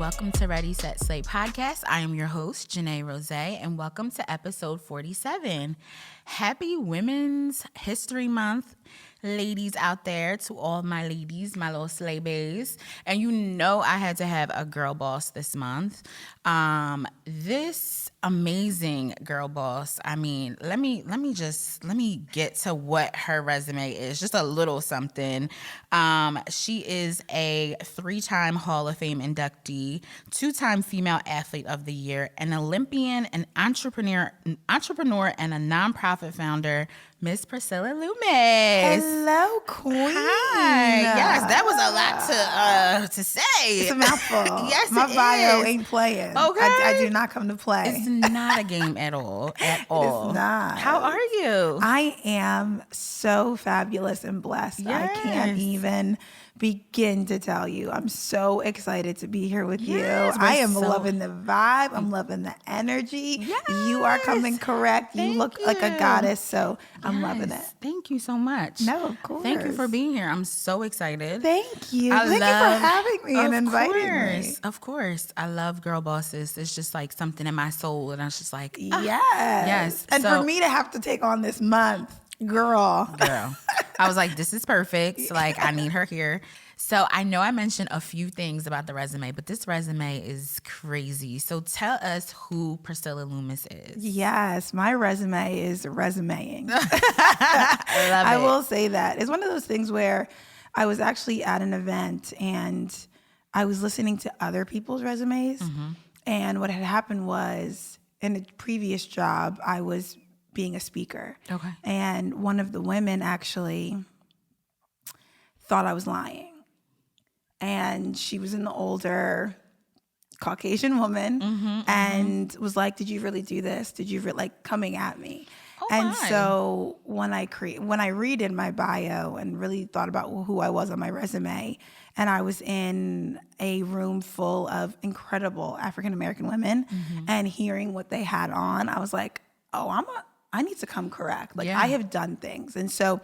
welcome to Ready, Set, Slay podcast. I am your host, Janae Rose, and welcome to episode 47. Happy Women's History Month, ladies out there, to all my ladies, my little slay baes. And you know I had to have a girl boss this month. This amazing girl boss, I mean, let me get to what her resume is, just a little something. She is a 3-time Hall of Fame inductee, 2-time Female Athlete of the Year, an Olympian, an entrepreneur, and a nonprofit founder, Miss Priscilla Loomis. Hello, Queen. Hi. Yes, that was a lot to say. It's a mouthful. Yes, my bio is. ain't playing. Okay, I do not come to play. It's not a game at all. At all. It's not. How are you? I am so fabulous and blessed. Yes. I can't even begin to tell you. I'm so excited to be here with you. I am loving the vibe. I'm loving the energy. Yes. You are coming correct. You look like a goddess, so I'm loving it. Thank you so much. No, of course. Thank you for being here. I'm so excited. Thank you. Thank you for having me and inviting me. Of course. I love girl bosses. It's just like something in my soul, and I was just like, Yes. Yes. And for me to have to take on this month, girl. I was like, this is perfect. Like, I need her here. So I know I mentioned a few things about the resume, but this resume is crazy. So tell us who Priscilla Loomis is. Yes, my resume is resumeing. I love it. I will say that. It's one of those things where I was actually at an event and I was listening to other people's resumes. Mm-hmm. And what had happened was, in a previous job, I was being a speaker. Okay. And one of the women actually thought I was lying. And she was an older Caucasian woman and was like, did you really do this? Did you like coming at me? Oh, and my. so when I read in my bio and really thought about who I was on my resume, and I was in a room full of incredible African-American women and hearing what they had on, I was like, oh, I need to come correct. Like, I have done things. And so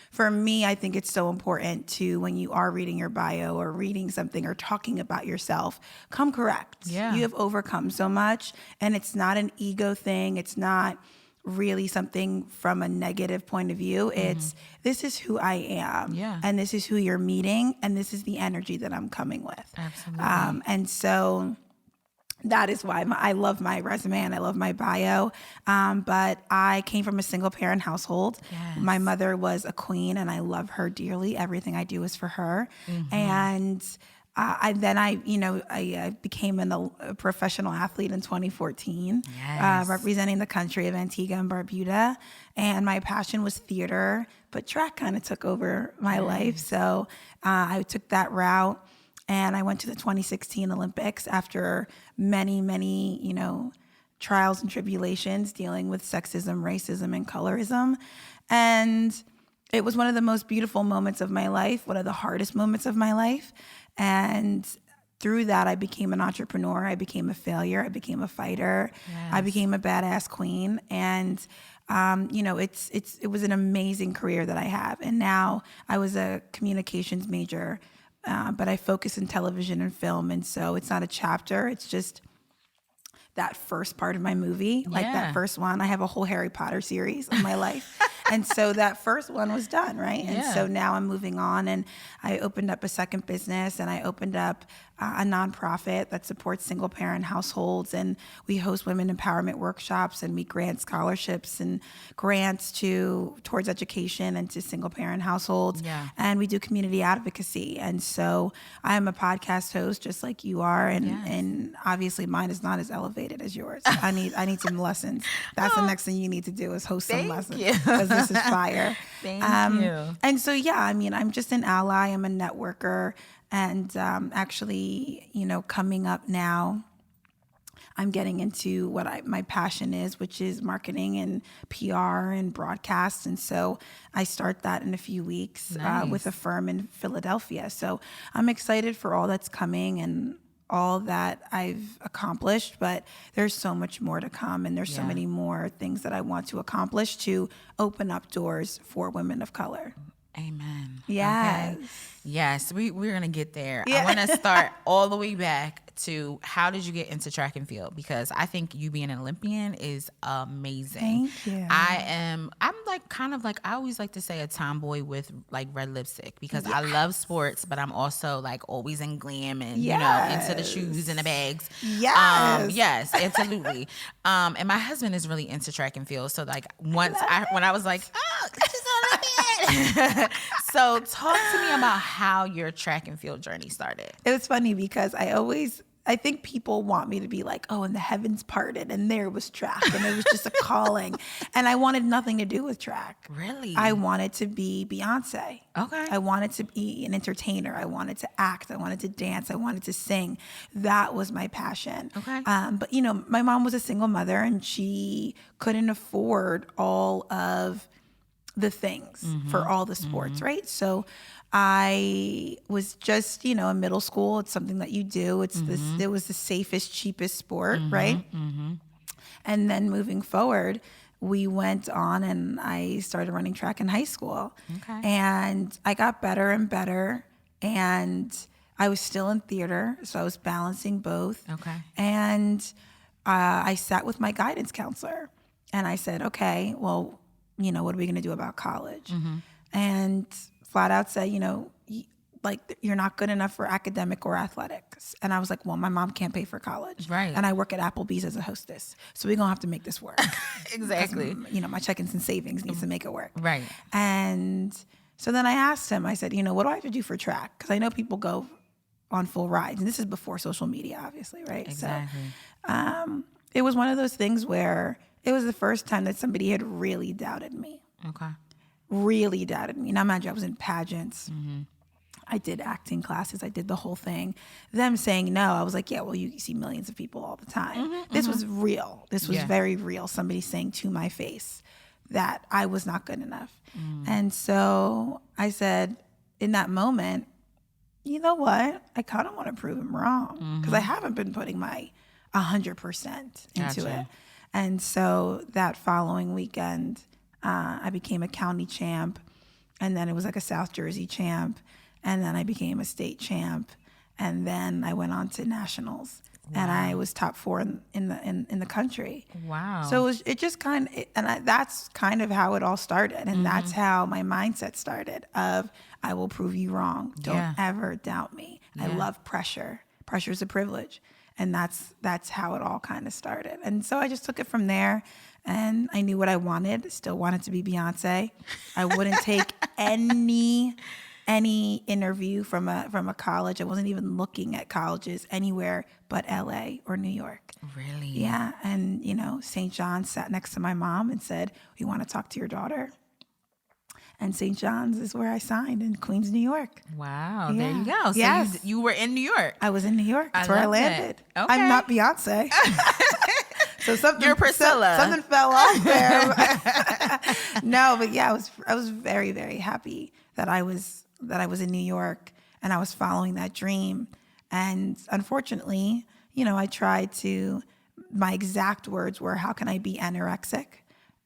for me, I think it's so important to, when you are reading your bio or reading something or talking about yourself, come correct. Yeah. You have overcome so much, and it's not an ego thing. It's not really something from a negative point of view. It's, this is who I am. Yeah. And this is who you're meeting, and this is the energy that I'm coming with. Absolutely. And so that is why I love my resume and I love my bio. But I came from a single parent household. Yes. My mother was a queen and I love her dearly. Everything I do is for her. And I became a professional athlete in 2014, representing the country of Antigua and Barbuda. And my passion was theater, but track kind of took over my life. So I took that route. And I went to the 2016 Olympics after many, many, trials and tribulations dealing with sexism, racism, and colorism. And it was one of the most beautiful moments of my life, one of the hardest moments of my life. And through that, I became an entrepreneur. I became a failure. I became a fighter. Yes. I became a badass queen. And it was an amazing career that I have. And now I was a communications major. But I focus in television and film, and so it's not a chapter. It's just that first part of my movie, like that first one. I have a whole Harry Potter series in my life. And so that first one was done, right? And so now I'm moving on, and I opened up a second business, and I opened up a nonprofit that supports single parent households, and we host women empowerment workshops, and we grant scholarships and grants towards education and to single parent households. And we do community advocacy. And so I am a podcast host just like you are, and obviously mine is not as elevated as yours. I need some lessons. That's the next thing you need to do, is host some lessons, because this is fire. Thank you. And so I'm just an ally. I'm a networker. And actually, coming up now, I'm getting into what my passion is, which is marketing and PR and broadcast. And so I start that in a few weeks with a firm in Philadelphia. So I'm excited for all that's coming and all that I've accomplished, but there's so much more to come, and there's so many more things that I want to accomplish to open up doors for women of color. Amen. Yes. Okay. Yes, we're going to get there. Yeah. I want to start all the way back to how did you get into track and field? Because I think you being an Olympian is amazing. Thank you. I'm like kind of like, I always like to say a tomboy with like red lipstick because I love sports, but I'm also like always in glam and, you know, into the shoes and the bags. Yes. Yes, absolutely. And my husband is really into track and field. So like when I was like, oh, she's Olympian. So talk to me about how your track and field journey started. It was funny because I think people want me to be like, oh, and the heavens parted and there was track and it was just a calling. And I wanted nothing to do with track. Really? I wanted to be Beyoncé. Okay. I wanted to be an entertainer. I wanted to act. I wanted to dance. I wanted to sing. That was my passion. Okay. But, you know, my mom was a single mother and she couldn't afford all of the things for all the sports, right? So I was just, you know, in middle school. It's something that you do. It was the safest, cheapest sport, right? And then moving forward, we went on and I started running track in high school. Okay. And I got better and better. And I was still in theater, so I was balancing both. Okay. And I sat with my guidance counselor and I said, okay, well, you know, what are we going to do about college? And flat out said, you know, like you're not good enough for academic or athletics. And I was like, well, my mom can't pay for college. Right. And I work at Applebee's as a hostess. So we're going to have to make this work. Exactly. You know, my check-ins and savings needs to make it work. Right. And so then I asked him, I said, you know, what do I have to do for track? Because I know people go on full rides. And this is before social media, obviously, right? Exactly. So it was one of those things where it was the first time that somebody had really doubted me. Okay. Really doubted me. Now, mind you, I was in pageants. I did acting classes. I did the whole thing. Them saying no, I was like, yeah, well, you see millions of people all the time. This was real. This was very real. Somebody saying to my face that I was not good enough. And so I said in that moment, you know what? I kind of want to prove him wrong because I haven't been putting my 100% into it. And so that following weekend, I became a county champ, and then it was like a South Jersey champ, and then I became a state champ, and then I went on to nationals, and I was top 4 in the country. Wow! So it just kind of, that's kind of how it all started, and that's how my mindset started. Of I will prove you wrong. Don't ever doubt me. I love pressure. Pressure is a privilege. And that's how it all kind of started. And so I just took it from there, and I knew what I wanted. Still wanted to be Beyonce. I wouldn't take any interview from a college. I wasn't even looking at colleges anywhere but LA or New York. Really? Yeah. And, you know, St. John's sat next to my mom and said, we want to talk to your daughter. And St. John's is where I signed in Queens, New York. Wow, there you go. So yes. you were in New York. I was in New York. That's where I landed. Okay. I'm not Beyonce. So something, You're Priscilla. Something fell off there. No, but yeah, I was very, very happy that I was in New York and I was following that dream. And unfortunately, you know, my exact words were, how can I be anorexic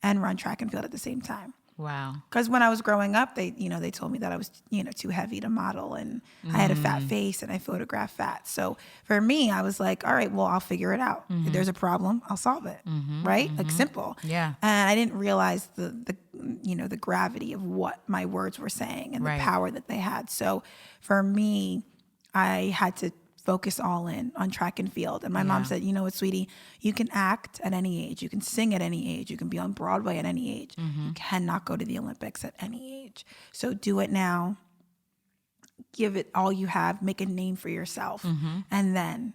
and run track and field at the same time? Wow. Because when I was growing up, they told me that I was, too heavy to model, and I had a fat face and I photographed fat. So for me, I was like, all right, well, I'll figure it out. If there's a problem, I'll solve it. Right? Like simple. Yeah. And I didn't realize the gravity of what my words were saying and the power that they had. So for me, I had to focus all in on track and field. And my mom said, you know what, sweetie, you can act at any age. You can sing at any age. You can be on Broadway at any age. You cannot go to the Olympics at any age. So do it now. Give it all you have. Make a name for yourself. And then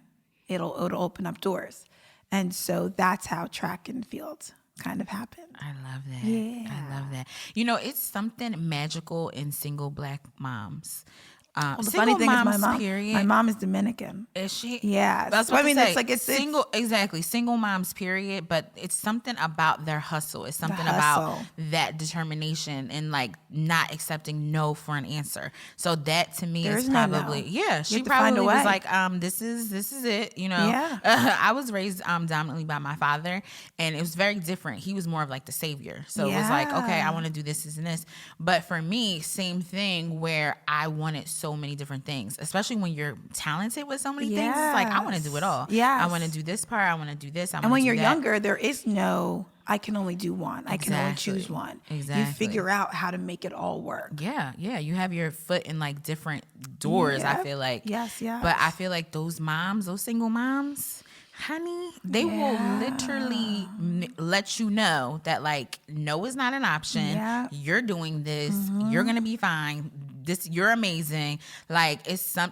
it'll open up doors. And so that's how track and field kind of happened. I love that. Yeah. I love that. You know, it's something magical in single Black moms. Well, the Single funny thing is moms, period. my mom is Dominican. Is she? Yeah. That's So, what it's like it's single. Exactly, single moms, period. But it's something about their hustle. It's something about hustle. that determination and like not accepting no for an answer. So that to me is no probably no. yeah. She have to find a probably was way. like this is it. You know. Yeah. I was raised dominantly by my father, and it was very different. He was more of like the savior. So it was like, okay, I want to do this and this. But for me, same thing where I wanted so many different things, especially when you're talented with so many things. It's like, I want to do it all. Yes. I want to do this part. I want to do this. And when you're younger, there is no, I can only do one. I can only Exactly. choose one. Exactly. You figure out how to make it all work. Yeah. You have your foot in like different doors, I Yep. feel like. Yes. But I feel like those moms, those single moms, honey, they will literally let you know that like no is not an option. Yeah. You're doing this. You're gonna be fine. You're amazing. Like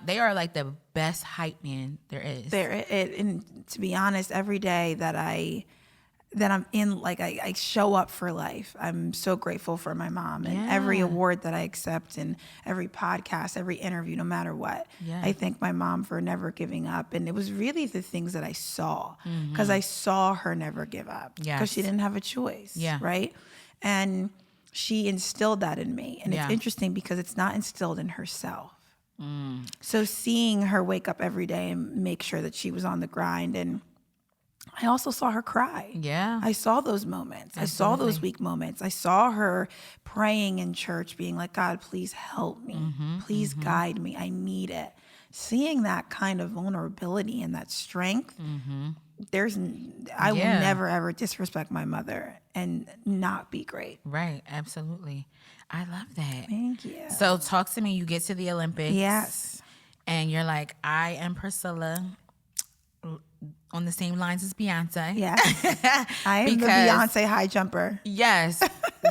they are like the best hype man there is. And to be honest, every day that I'm in, like I show up for life. I'm so grateful for my mom and every award that I accept and every podcast, every interview, no matter what. Yeah. I thank my mom for never giving up. And it was really the things that I saw, because I saw her never give up, because she didn't have a choice. Yeah. Right. And she instilled that in me. And Yeah. it's interesting because it's not instilled in herself. So seeing her wake up every day and make sure that she was on the grind, and I also saw her cry. Yeah. I saw those moments. I saw those weak moments. I saw her praying in church, being like, God, please help me. Please guide me. I need it. Seeing that kind of vulnerability and that strength, I will never, ever disrespect my mother and not be great. Right. Absolutely. I love that. Thank you. So talk to me. You get to the Olympics. Yes. And you're like, I am Priscilla, on the same lines as Beyonce. Yes. I am the Because- Beyonce high jumper. Yes.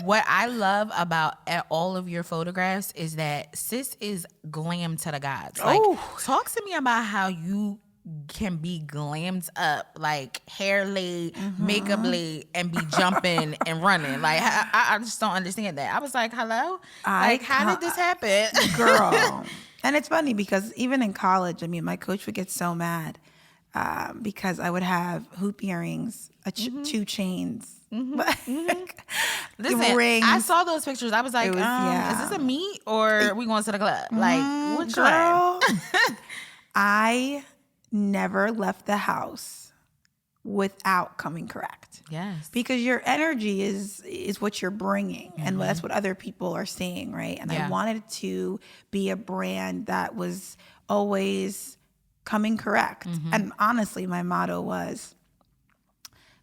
What I love about all of your photographs is that sis is glam to the gods. Like, talk to me about how you can be glammed up, like hair laid, makeup laid, and be jumping and running. Like, I just don't understand that. I was like, hello? Like, how did this happen? Girl. And it's funny because even in college, I mean, my coach would get so mad because I would have hoop earrings, 2 chains, Listen, rings. I saw those pictures. I was like, is this a meet or are we going to the club? Like, which one? I never left the house without coming correct. Yes. Because your energy is what you're bringing, and that's what other people are seeing, right? And I wanted to be a brand that was always coming correct. And honestly, my motto was,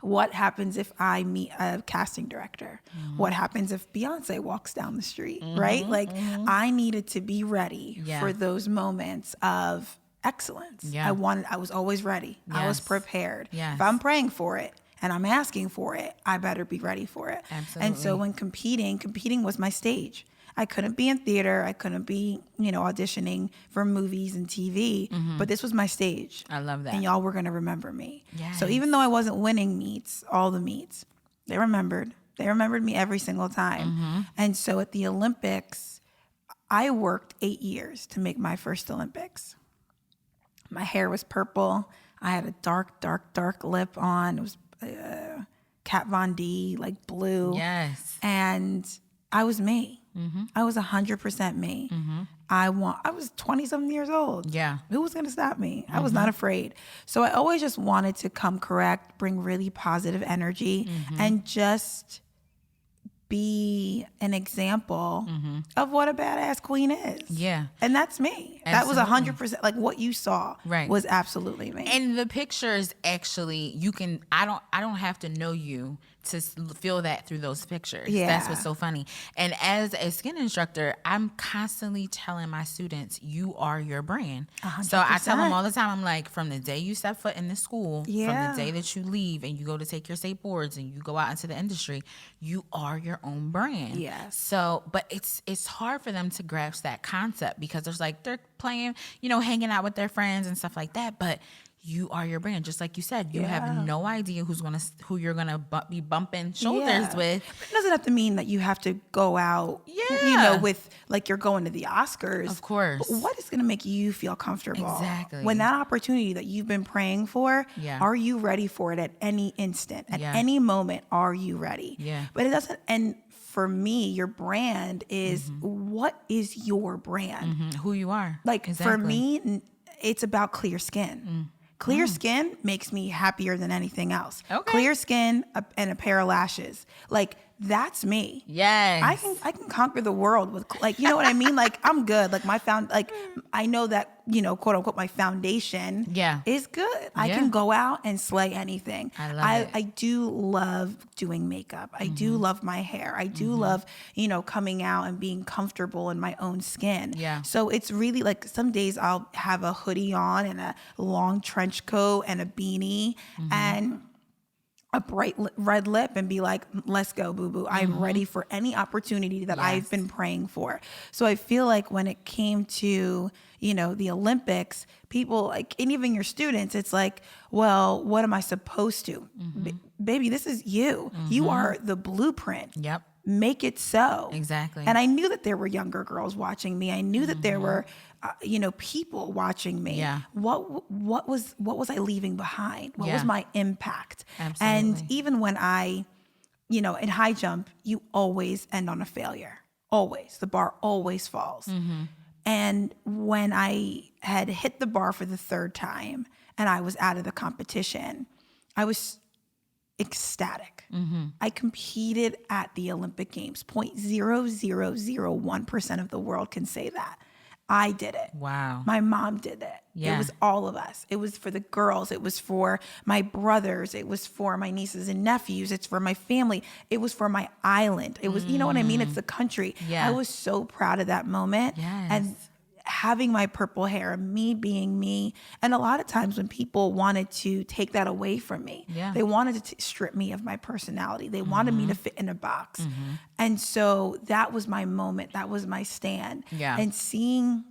what happens if I meet a casting director? What happens if Beyonce walks down the street, right? Like, I needed to be ready for those moments of excellence. Yeah. I was always ready. I was Yes. prepared. Yes. If I'm praying for it and I'm asking for it, I better be ready for it. Absolutely. And so when competing was my stage. I couldn't be in theater. I couldn't be, auditioning for movies and TV, but this was my stage. I love that. And y'all were going to remember me. Yes. So even though I wasn't winning all the meets, they remembered me every single time. And so at the Olympics, I worked 8 years to make my first Olympics. My hair was purple. I had a dark, dark, dark lip on. It was Kat Von D, like blue. Yes. And I was me. I was 100% me. I was 20-something years old. Yeah. Who was going to stop me? I was not afraid. So I always just wanted to come correct, bring really positive energy, and just be an example of what a badass queen is. Yeah. And that's me. Absolutely. That was 100%. Like, what you saw Right. was absolutely me. And the pictures actually, I don't have to know you to feel that through those pictures. Yeah. That's what's so funny. And as a skin instructor, I'm constantly telling my students, you are your brand. 100%. So I tell them all the time, I'm like, from the day you step foot in this school, Yeah. from the day that you leave and you go to take your state boards and you go out into the industry, you are your own brand. Yes. So, but it's hard for them to grasp that concept because there's like, they're playing, hanging out with their friends and stuff like that. But you are your brand. Just like you said, you have Yeah. no idea who you're gonna be bumping shoulders with. But it doesn't have to mean that you have to go out, Yeah. with like you're going to the Oscars. Of course. But what is going to make you feel comfortable? Exactly. When that opportunity that you've been praying for, Yeah. are you ready for it at any instant? At Yeah. any moment, are you ready? Yeah. But it doesn't, and for me, your brand is, what is your brand? Who you are. Like for Exactly. me, it's about clear skin. Clear skin makes me happier than anything else. Okay. Clear skin and a pair of lashes. Like that's me. Yes. I can conquer the world with, like, you know what I mean? Like I'm good. Like I know that, quote unquote, my foundation is good. I can go out and slay anything. I love it. I do love doing makeup. I do love my hair. I do love, coming out and being comfortable in my own skin. Yeah. So it's really like some days I'll have a hoodie on and a long trench coat and a beanie and a bright red lip and be like, let's go, boo-boo. I'm ready for any opportunity that I've been praying for. So I feel like when it came to, the Olympics, people like, and even your students, it's like, well, what am I supposed to? Baby, this is you. You are the blueprint. Yep. Make it so. Exactly. And I knew that there were younger girls watching me. I knew that there were, people watching me. Yeah. What was I leaving behind? What was Yeah. my impact? Absolutely. And even when I, in high jump, you always end on a failure. Always. The bar always falls. And when I had hit the bar for the third time and I was out of the competition, I was ecstatic. I competed at the Olympic Games. 0.0001% of the world can say that. I did it. Wow. My mom did it. Yeah. It was all of us. It was for the girls. It was for my brothers. It was for my nieces and nephews. It's for my family. It was for my island. It was, you know what I mean? It's the country. Yeah. I was so proud of that moment. Yes. And having my purple hair, me being me. And a lot of times when people wanted to take that away from me, they wanted to strip me of my personality. They wanted me to fit in a box. And so that was my moment. That was my stand. Yeah. And seeing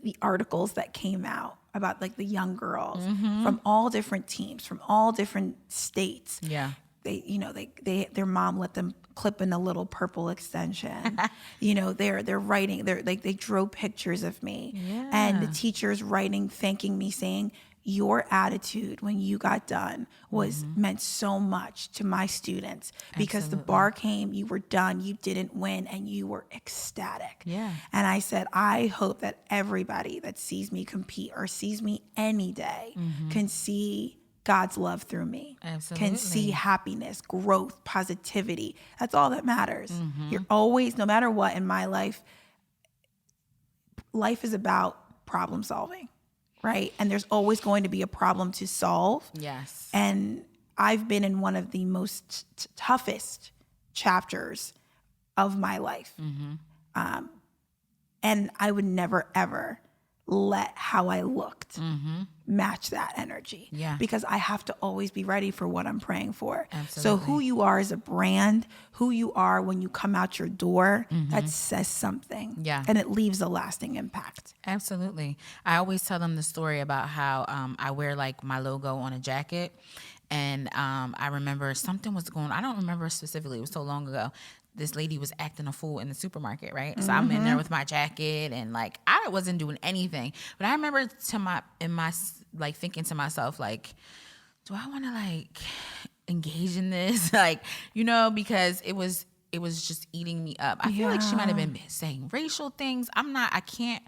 the articles that came out about like the young girls from all different teams, from all different states. Yeah. They their mom let them clip in a little purple extension. They're writing, they drew pictures of me. Yeah. And the teachers writing, thanking me, saying, your attitude when you got done was meant so much to my students because the bar came, you were done, you didn't win, and you were ecstatic. Yeah. And I said, I hope that everybody that sees me compete or sees me any day can see God's love through me. Absolutely. Can see happiness, growth, positivity. That's all that matters. You're always, no matter what in my life is about problem solving, right? And there's always going to be a problem to solve. Yes. And I've been in one of the most toughest chapters of my life. And I would never, ever let how I looked match that energy. Yeah. Because I have to always be ready for what I'm praying for. Absolutely. So who you are as a brand, who you are when you come out your door, that says something. Yeah. And it leaves a lasting impact. Absolutely. I always tell them the story about how I wear like my logo on a jacket. And I remember something was going on. I don't remember specifically. It was so long ago. This lady was acting a fool in the supermarket, right? So I'm in there with my jacket and like I wasn't doing anything. But I remember thinking to myself, like, do I want to like engage in this? Like, because it was just eating me up. I feel like she might have been saying racial things. I can't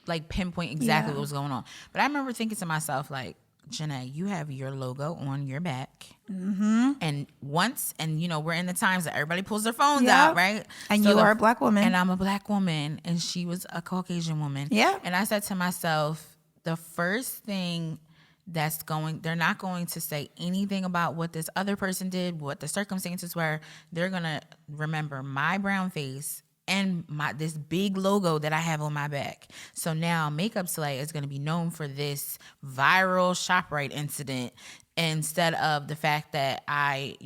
like pinpoint exactly what was going on. But I remember thinking to myself, like, Janae, you have your logo on your back. And we're in the times that everybody pulls their phones out, right? And you are a black woman. And I'm a black woman. And she was a Caucasian woman. Yeah. And I said to myself, the first thing they're not going to say anything about what this other person did, what the circumstances were. They're going to remember my brown face and this big logo that I have on my back. So now Makeup Slay is going to be known for this viral ShopRite incident instead of the fact that I,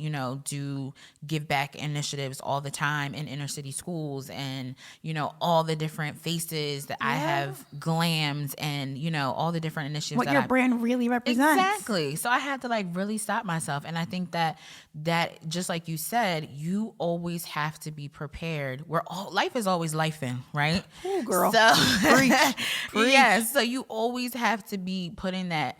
do give back initiatives all the time in inner city schools and, all the different faces that I have glammed and, all the different initiatives what your brand really represents. Exactly. So I had to like really stop myself. And I think that just like you said, you always have to be prepared. Life is always lifing, right? Ooh, girl. So Preach. yeah. So you always have to be putting that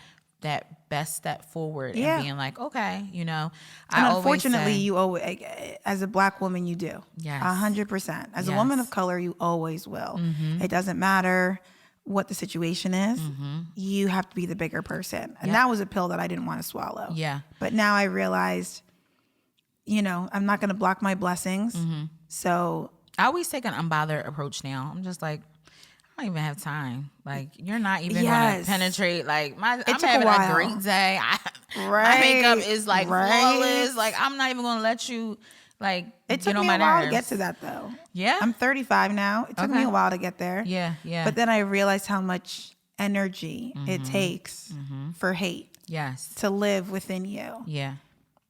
best step forward and being like, okay, And unfortunately, you always, as a Black woman, you do. Yes. 100%. As a woman of color, you always will. It doesn't matter what the situation is. You have to be the bigger person. And that was a pill that I didn't want to swallow. Yeah. But now I realized, I'm not going to block my blessings. So I always take an unbothered approach now. I'm just like, I don't even have time. Like, you're not even going to penetrate. Like, I'm having a great day. My makeup is like flawless. Like, I'm not even going to let you like it took get on me my a while nerves. to get to that though. Yeah. I'm 35 now. It took me a while to get there. Yeah. But then I realized how much energy it takes for hate. Yes. To live within you. Yeah.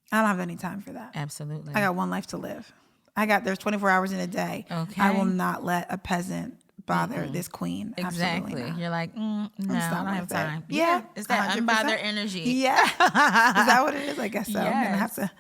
I don't have any time for that. Absolutely. I got one life to live. There's 24 hours in a day. Okay. I will not let a peasent bother this queen. Exactly. You're like, no, I don't have time. Yeah. It's that 100%. Unbothered energy. Yeah. Is that what it is? I guess so. Yes. I'm going to have to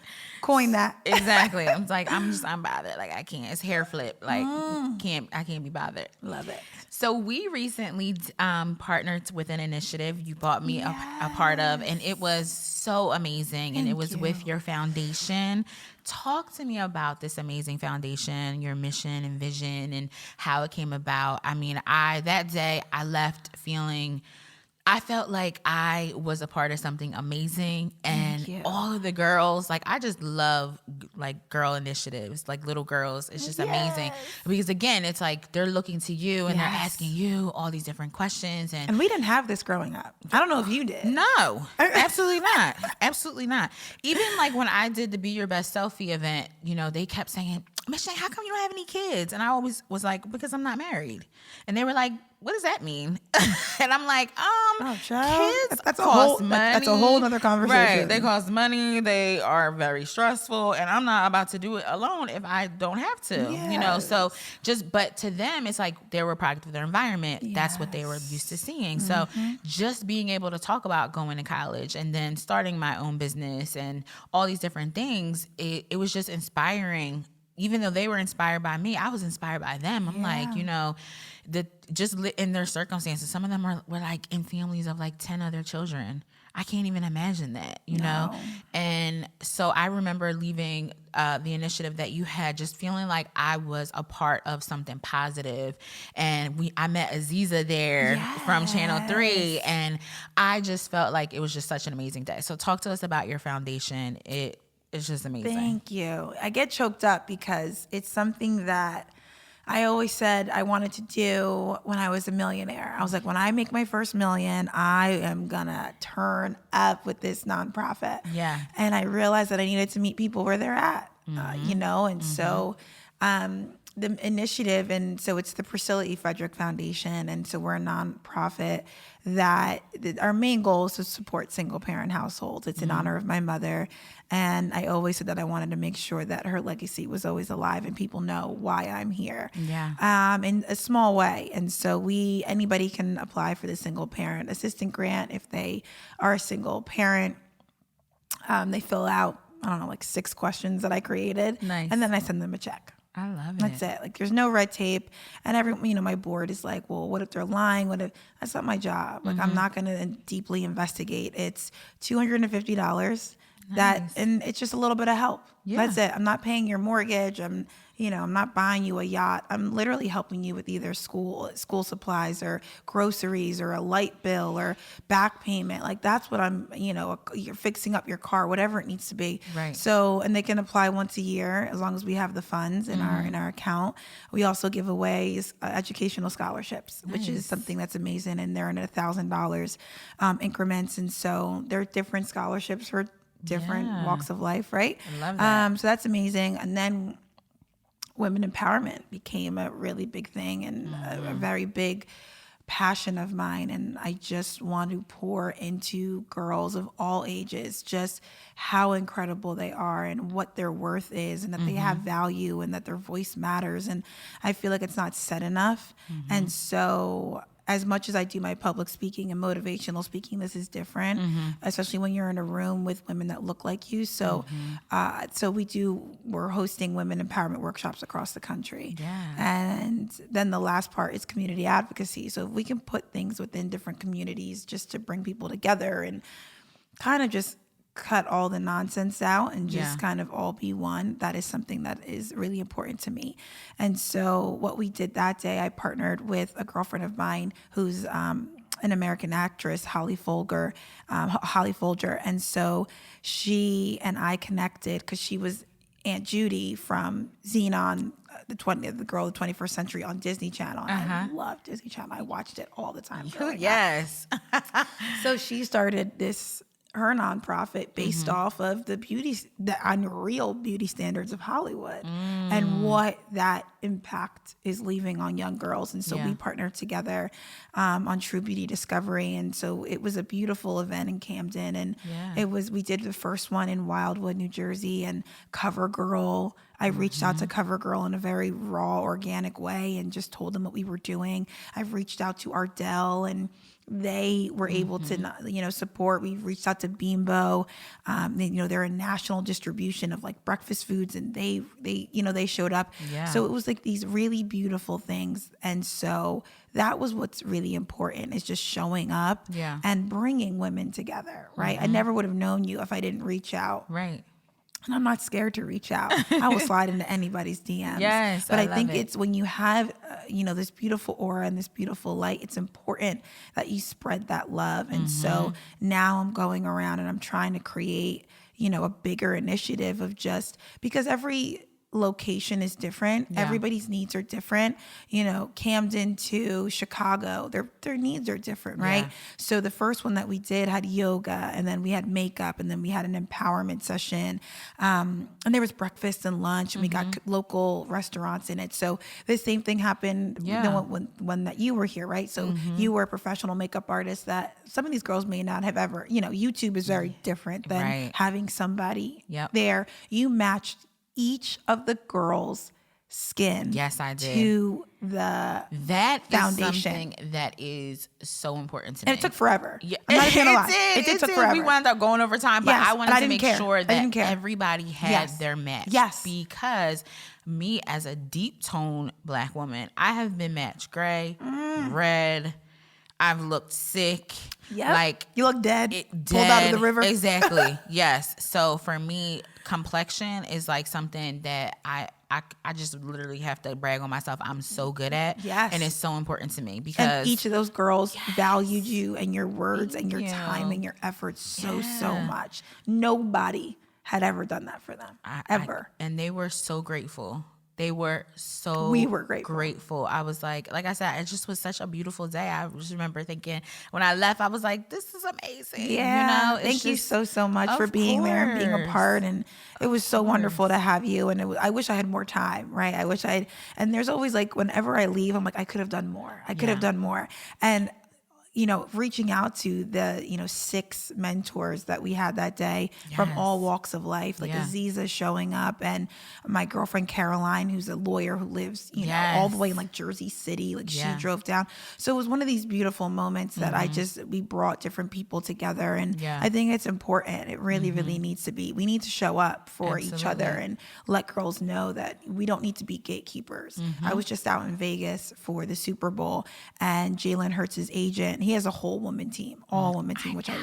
coin that. Exactly. I'm like, I'm just unbothered. Like, I can't. It's hair flip. Like, I can't be bothered. Love it. So we recently partnered with an initiative you bought me a part of, and it was so amazing. And it was with your foundation. Talk to me about this amazing foundation, your mission and vision, and how it came about. I mean, that day I left feeling, I felt like I was a part of something amazing, and all of the girls, like, I just love like girl initiatives, like little girls. It's just amazing because again, it's like they're looking to you and they're asking you all these different questions, and we didn't have this growing up. I don't know if you did. No, absolutely not. Absolutely not. Even like when I did the Be Your Best Selfie event, they kept saying, Michelle, how come you don't have any kids? And I always was like, because I'm not married. And they were like, what does that mean? And I'm like, kids cost money. That's a whole other conversation. Right. They cost money. They are very stressful. And I'm not about to do it alone if I don't have to, So but to them, it's like they were a product of their environment. Yes. That's what they were used to seeing. So just being able to talk about going to college and then starting my own business and all these different things, it was just inspiring. Even though they were inspired by me, I was inspired by them. I'm like, in their circumstances, some of them were like in families of like 10 other children. I can't even imagine that, you know? And so I remember leaving the initiative that you had, just feeling like I was a part of something positive. And I met Aziza there from Channel 3, and I just felt like it was just such an amazing day. So talk to us about your foundation. It's just amazing. Thank you. I get choked up because it's something that I always said I wanted to do when I was a millionaire. I was like, when I make my first million, I am going to turn up with this nonprofit. Yeah. And I realized that I needed to meet people where they're at, and so the initiative, and so it's the Priscilla E. Frederick Foundation, and so we're a nonprofit that our main goal is to support single parent households. It's in honor of my mother, and I always said that I wanted to make sure that her legacy was always alive and people know why I'm here. In a small way. And so anybody can apply for the single parent assistant grant if they are a single parent. They fill out, like 6 questions that I created. Nice. And then I send them a check. I love it. That's it. Like, there's no red tape. And my board is like, well, what if they're lying? That's not my job. Like, I'm not going to deeply investigate. It's $250. And it's just a little bit of help. That's it. I'm not paying your mortgage. I'm not buying you a yacht. I'm literally helping you with either school supplies or groceries or a light bill or back payment. Like, that's what you're fixing up your car, whatever it needs to be. Right. So, and they can apply once a year as long as we have the funds in our account. We also give away educational scholarships, which is something that's amazing. And they're in $1,000 increments. And so there are different scholarships for different walks of life, right? I love that. So that's amazing. And then women empowerment became a really big thing and a very big passion of mine, and I just want to pour into girls of all ages just how incredible they are and what their worth is, and that they have value and that their voice matters. And I feel like it's not said enough. And so as much as I do my public speaking and motivational speaking, this is different, especially when you're in a room with women that look like you. So, we're hosting women empowerment workshops across the country. And then the last part is community advocacy. So if we can put things within different communities just to bring people together and kind of just cut all the nonsense out and just kind of all be one, that is something that is really important to me. And so what we did that day, I partnered with a girlfriend of mine who's an American actress, Holly Folger. And so she and I connected because she was Aunt Judy from Xenon, the girl of the 21st century on Disney Channel. And I love Disney Channel. I watched it all the time. Yes. So she started her nonprofit based off of the unreal beauty standards of Hollywood and what that impact is leaving on young girls. And so we partnered together on True Beauty Discovery. And so it was a beautiful event in Camden. And we did the first one in Wildwood, New Jersey, and CoverGirl. I reached out to CoverGirl in a very raw, organic way and just told them what we were doing. I've reached out to Ardell, and they were able to, support. We reached out to Bimbo. They're a national distribution of like breakfast foods, and they showed up. So it was like these really beautiful things. And so that was what's really important, is just showing up and bringing women together, right? I never would have known you if I didn't reach out. Right. And I'm not scared to reach out. I will slide into anybody's DMs. Yes, but I love think it. it's when you have, this beautiful aura and this beautiful light, it's important that you spread that love. And so now I'm going around and I'm trying to create, a bigger initiative of just, because every location is different. Everybody's needs are different. Camden to Chicago, their needs are different, right? So the first one that we did had yoga, and then we had makeup, and then we had an empowerment session, and there was breakfast and lunch, and we got local restaurants in it. So the same thing happened when that you were here, right? So you were a professional makeup artist that some of these girls may not have ever, YouTube is very different than having somebody there. You matched each of the girls' skin. Yes, I did. To the that foundation. Is something that is so important to me. And it took forever. Yeah. I'm not even gonna lie. It took forever. We wound up going over time, but I wanted to make sure that care. everybody had their match. Yes. Because me, as a deep tone Black woman, I have been matched gray, red. I've looked sick. Yep. Like, you look dead. Pulled out of the river. Exactly. Yes. So for me, complexion is like something that I just literally have to brag on myself. I'm so good at. Yes. And it's so important to me because and each of those girls valued you and your words and your time and your efforts so much. Nobody had ever done that for them. Ever. And they were so grateful. We were grateful. I was like I said, it just was such a beautiful day. I just remember thinking when I left, I was like, this is amazing. Yeah. Thank you so much for being there and being a part. And it was so wonderful to have you. And I wish I had more time, right? And there's always like, whenever I leave, I'm like, I could have done more. I could have done more. And reaching out to the, 6 mentors that we had that day from all walks of life, like Aziza showing up, and my girlfriend Caroline, who's a lawyer who lives, all the way in like Jersey City, like she drove down. So it was one of these beautiful moments that we brought different people together. And I think it's important. It really, really needs to be. We need to show up for each other and let girls know that we don't need to be gatekeepers. I was just out in Vegas for the Super Bowl, and Jalen Hurts' agent, he has a whole woman team, which I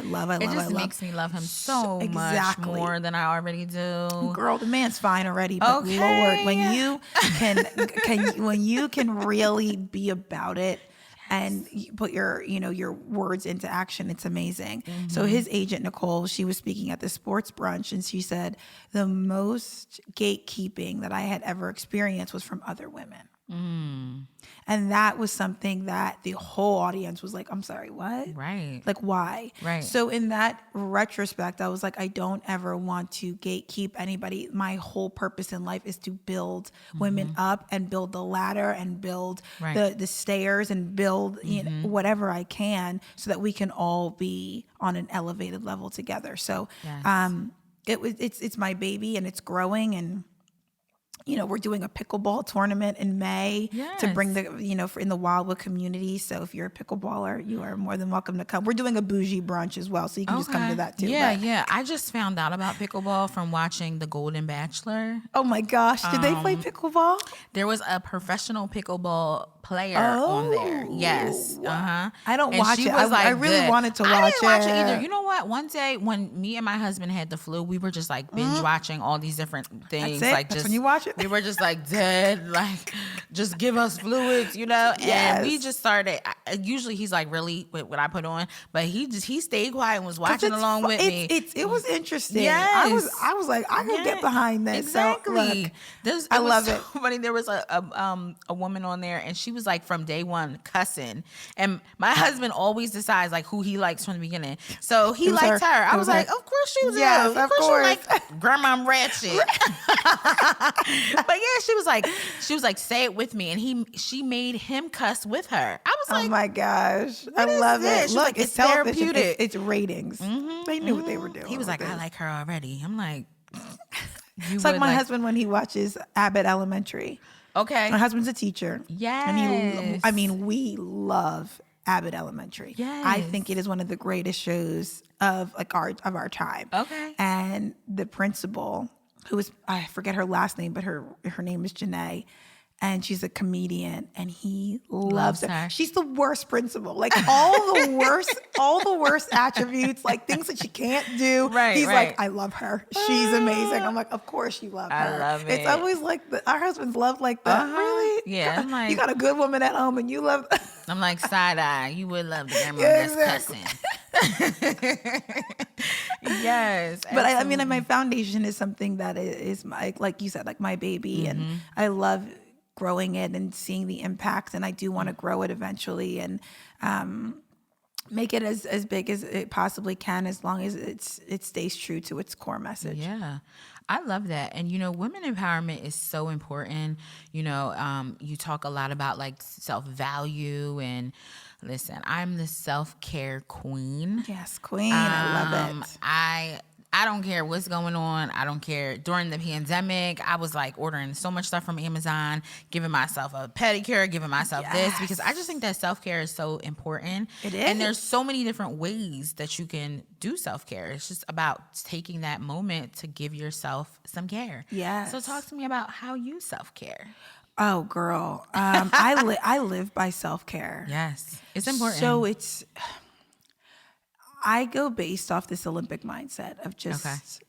love. It just makes me love him so much more than I already do. Girl, the man's fine already, but Lord, when you can really be about it and put your words into action, it's amazing. So his agent, Nicole, she was speaking at the sports brunch, and she said the most gatekeeping that I had ever experienced was from other women. And that was something that the whole audience was like, I'm sorry, what? Right. Like, why? Right. So in that retrospect, I was like, I don't ever want to gatekeep anybody. My whole purpose in life is to build women up and build the ladder and build the stairs and build you know, whatever I can so that we can all be on an elevated level together. So it's my baby and it's growing, and you know, we're doing a pickleball tournament in May to bring the, you know, for in the Wildwood community. So if you're a pickleballer, you are more than welcome to come. We're doing a bougie brunch as well, so you can just come to that too. Yeah. I just found out about pickleball from watching The Golden Bachelor. Oh my gosh, did they play pickleball? There was a professional pickleball player on there. Yes. I don't watch it. I really wanted to watch it. I didn't watch it either. You know what? One day when me and my husband had the flu, we were just like binge watching all these different things. That's it? Like That's just when you watch it? We were just like dead, like just give us fluids, you know? And we just started, usually he's like really with what I put on, but he stayed quiet and was watching along with me. It was interesting. Yes. I was like, I can get behind this. Exactly. So, look, I love it. Funny. There was a woman on there, and she was like from day one cussing. And my husband always decides like who he likes from the beginning. So he liked her. I was like, of course she was. Yes, of course. You like Grandma Ratchet. But yeah, she was like, say it with me, and she made him cuss with her. I was like, oh my gosh, I love it. Look, it's therapeutic. It's ratings. They knew what they were doing. He was like, I like her already. I'm like, it's like my husband when he watches Abbott Elementary. Okay, my husband's a teacher. Yes, and we love Abbott Elementary. Yes, I think it is one of the greatest shows of like our time. Okay, and the principal, who is, I forget her last name, but her name is Janae, and she's a comedian, and he loves her. She's the worst principal, like all the worst attributes, like things that she can't do. He's like, I love her. She's amazing. I'm like, of course you love her. I love it. It's always like our husbands love like that. Really? Yeah. I'm like, you got a good woman at home, and you love. I'm like, side eye. You would love the grandma that's cussing. Yes, but I mean, my foundation is something that is my, like you said, like my baby, and I love growing it and seeing the impact, and I do want to grow it eventually and make it as big as it possibly can, as long as it stays true to its core message. Yeah. I love that. And, you know, women empowerment is so important. You know, you talk a lot about like self-value, and listen, I'm the self-care queen. Yes, queen. I love it. I don't care what's going on. I don't care. During the pandemic, I was like ordering so much stuff from Amazon, giving myself a pedicure, giving myself this, because I just think that self-care is so important. It is. And there's so many different ways that you can do self-care. It's just about taking that moment to give yourself some care. Yes. So talk to me about how you self-care. Oh, girl. I live by self-care. Yes. It's important. So I go based off this Olympic mindset of just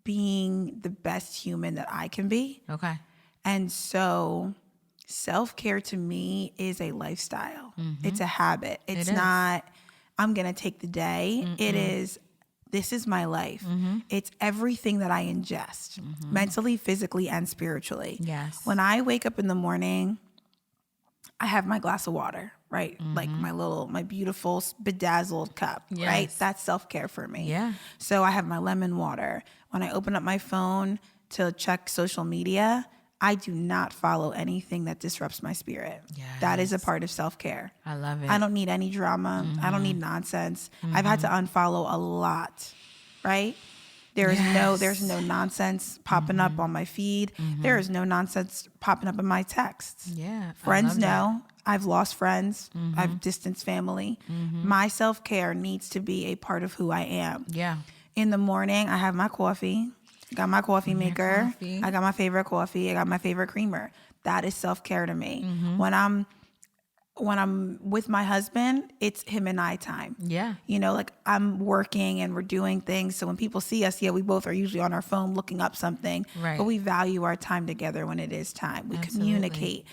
being the best human that I can be. Okay. And so self-care to me is a lifestyle. It's a habit. It's not, I'm going to take the day. It is, this is my life. It's everything that I ingest, mentally, physically, and spiritually. Yes. When I wake up in the morning, I have my glass of water, right? Like my beautiful bedazzled cup, right? That's self-care for me. Yeah. So I have my lemon water. When I open up my phone to check social media, I do not follow anything that disrupts my spirit. Yes. That is a part of self-care. I love it. I don't need any drama. I don't need nonsense. I've had to unfollow a lot, right? There's no nonsense popping up on my feed. There is no nonsense popping up in my texts. Yeah. Friends know. I've lost friends. I've distanced family. My self-care needs to be a part of who I am. Yeah. In the morning, I have my coffee. I got my coffee maker. I got my favorite coffee. I got my favorite creamer. That is self-care to me. When I'm with my husband, it's him and I time. Yeah. You know, like I'm working and we're doing things. So when people see us, we both are usually on our phone looking up something. Right. But we value our time together when it is time. We communicate.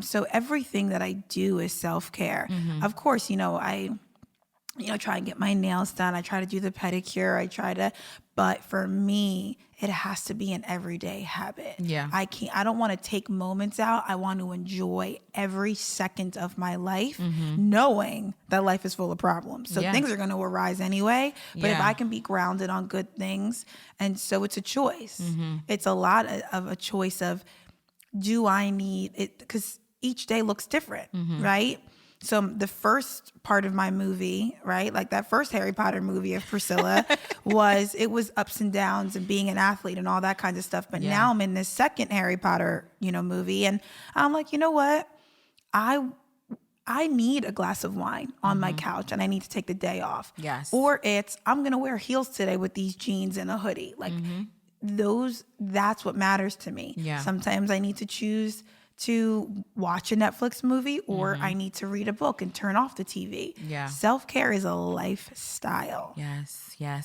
So everything that I do is self-care. Of course, you know, try and get my nails done. I try to do the pedicure. But for me, it has to be an everyday habit. Yeah. I don't want to take moments out. I want to enjoy every second of my life, knowing that life is full of problems. So things are going to arise anyway. But if I can be grounded on good things, and so it's a choice. It's a lot of a choice of, do I need it? Because each day looks different, right? So the first part of my movie, right, like that first Harry Potter movie of Priscilla it was ups and downs and being an athlete and all that kind of stuff. But now I'm in this second Harry Potter, movie, and I'm like, you know what? I need a glass of wine on my couch, and I need to take the day off. Yes. Or I'm going to wear heels today with these jeans and a hoodie. Like that's what matters to me. Yeah. Sometimes I need to choose to watch a Netflix movie, or I need to read a book and turn off the TV. Yeah. Self-care is a lifestyle. Yes. I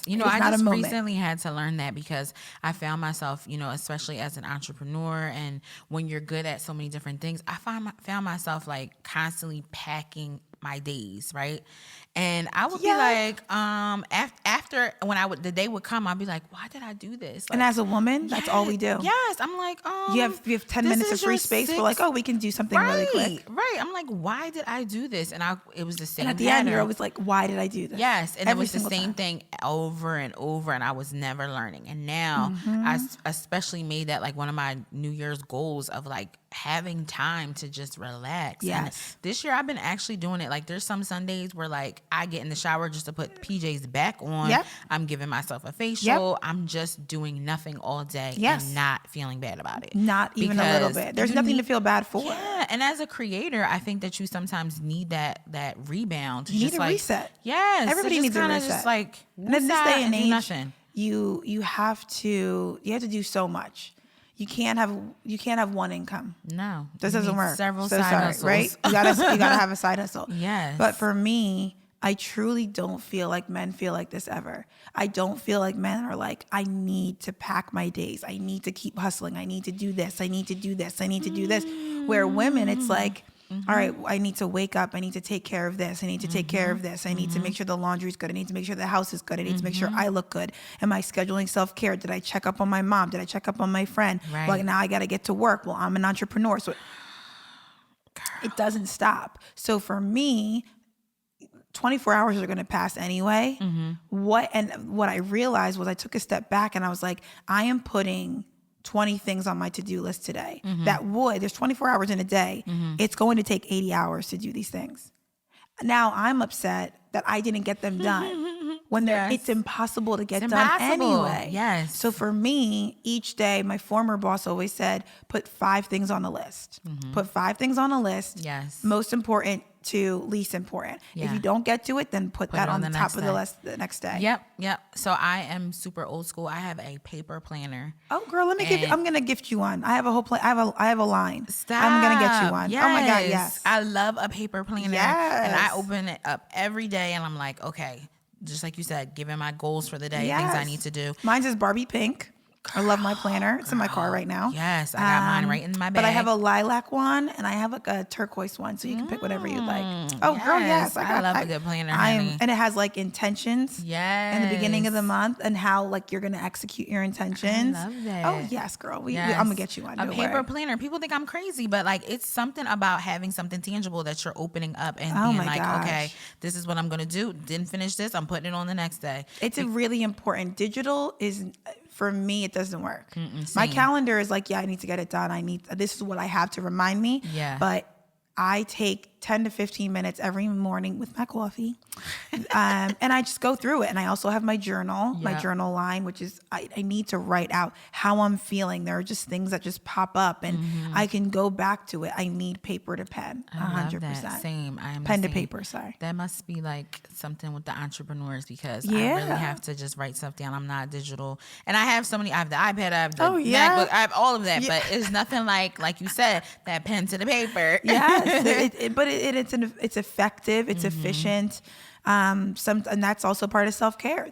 just recently had to learn that, because I found myself, especially as an entrepreneur, and when you're good at so many different things, I found myself like constantly packing my days, right? And I would be like, after when the day would come, I'd be like, why did I do this? Like, and as a woman, that's all we do. Yes, I'm like, you have 10 minutes of free space. We're like, we can do something really quick. Right. I'm like, why did I do this? And it was the same. And at the end, you're always like, why did I do this? Yes, and it was the same thing over and over, and I was never learning. And now I especially made that like one of my New Year's goals of like having time to just relax. Yes. And this year I've been actually doing it. Like there's some Sundays where like I get in the shower just to put PJs back on. Yep. I'm giving myself a facial. Yep. I'm just doing nothing all day and not feeling bad about it. Not even a little bit. There's nothing to feel bad for. Yeah. And as a creator, I think that you sometimes need that rebound. You need a reset. Yes. Everybody needs a reset. Just like, and in this day and age, nothing. You have to do so much. You can't have one income. No, this doesn't work. Several side hustles, right? You gotta have a side hustle. Yes. But for me, I truly don't feel like men feel like this ever. I don't feel like men are like, I need to pack my days. I need to keep hustling. I need to do this. I need to do this. I need to do this. Where women, it's like, all right, I need to wake up. I need to take care of this. I need to take care of this. I need to make sure the laundry's good. I need to make sure the house is good. I need to make sure I look good. Am I scheduling self-care? Did I check up on my mom? Did I check up on my friend? Right. Well, now I got to get to work. Well, I'm an entrepreneur. So it doesn't stop. So for me, 24 hours are going to pass anyway. What I realized was I took a step back and I was like, I am putting 20 things on my to-do list today. There's 24 hours in a day. It's going to take 80 hours to do these things. Now I'm upset that I didn't get them done when it's impossible to get done anyway. Yes. So for me, each day, my former boss always said, put 5 things on the list. Put 5 things on the list. Yes. Most important to least important. If you don't get to it, then put that on the top of the list the next day. Yep. So I am super old school. I have a paper planner. Oh, girl, I'm gonna gift you one. I have a whole I have a line. Stop. I'm gonna get you one. Yes. Oh my God, yes. I love a paper planner. Yes. And I open it up every day and I'm like, okay, just like you said, giving my goals for the day, things I need to do. Mine says Barbie pink. I love my planner. It's in my car right now. Yes, I got mine right in my bag. But I have a lilac one and I have like a turquoise one, so you can pick whatever you'd like. Oh, yes. Girl, yes. I love a good planner, honey. And it has like intentions in the beginning of the month and how like you're going to execute your intentions. I love that. Oh, yes, girl. I'm going to get you one. A paper planner. People think I'm crazy, but like it's something about having something tangible that you're opening up and being like, okay, this is what I'm going to do. Didn't finish this. I'm putting it on the next day. It's a really important. Digital is... For me, it doesn't work. My calendar is like, I need to get it done. This is what I have to remind me. Yeah. But I take 10 to 15 minutes every morning with my coffee. And I just go through it. And I also have my journal, my journal line, which is I need to write out how I'm feeling. There are just things that just pop up and I can go back to it. I need paper to pen, 100%. I love that. Same. I am pen the to same. paper, sorry. That must be like something with the entrepreneurs because I really have to just write stuff down. I'm not digital. And I have I have the iPad, I have the MacBook, I have all of that. But it's nothing like you said, that pen to the paper. Yes. It's effective. It's efficient. And that's also part of self-care.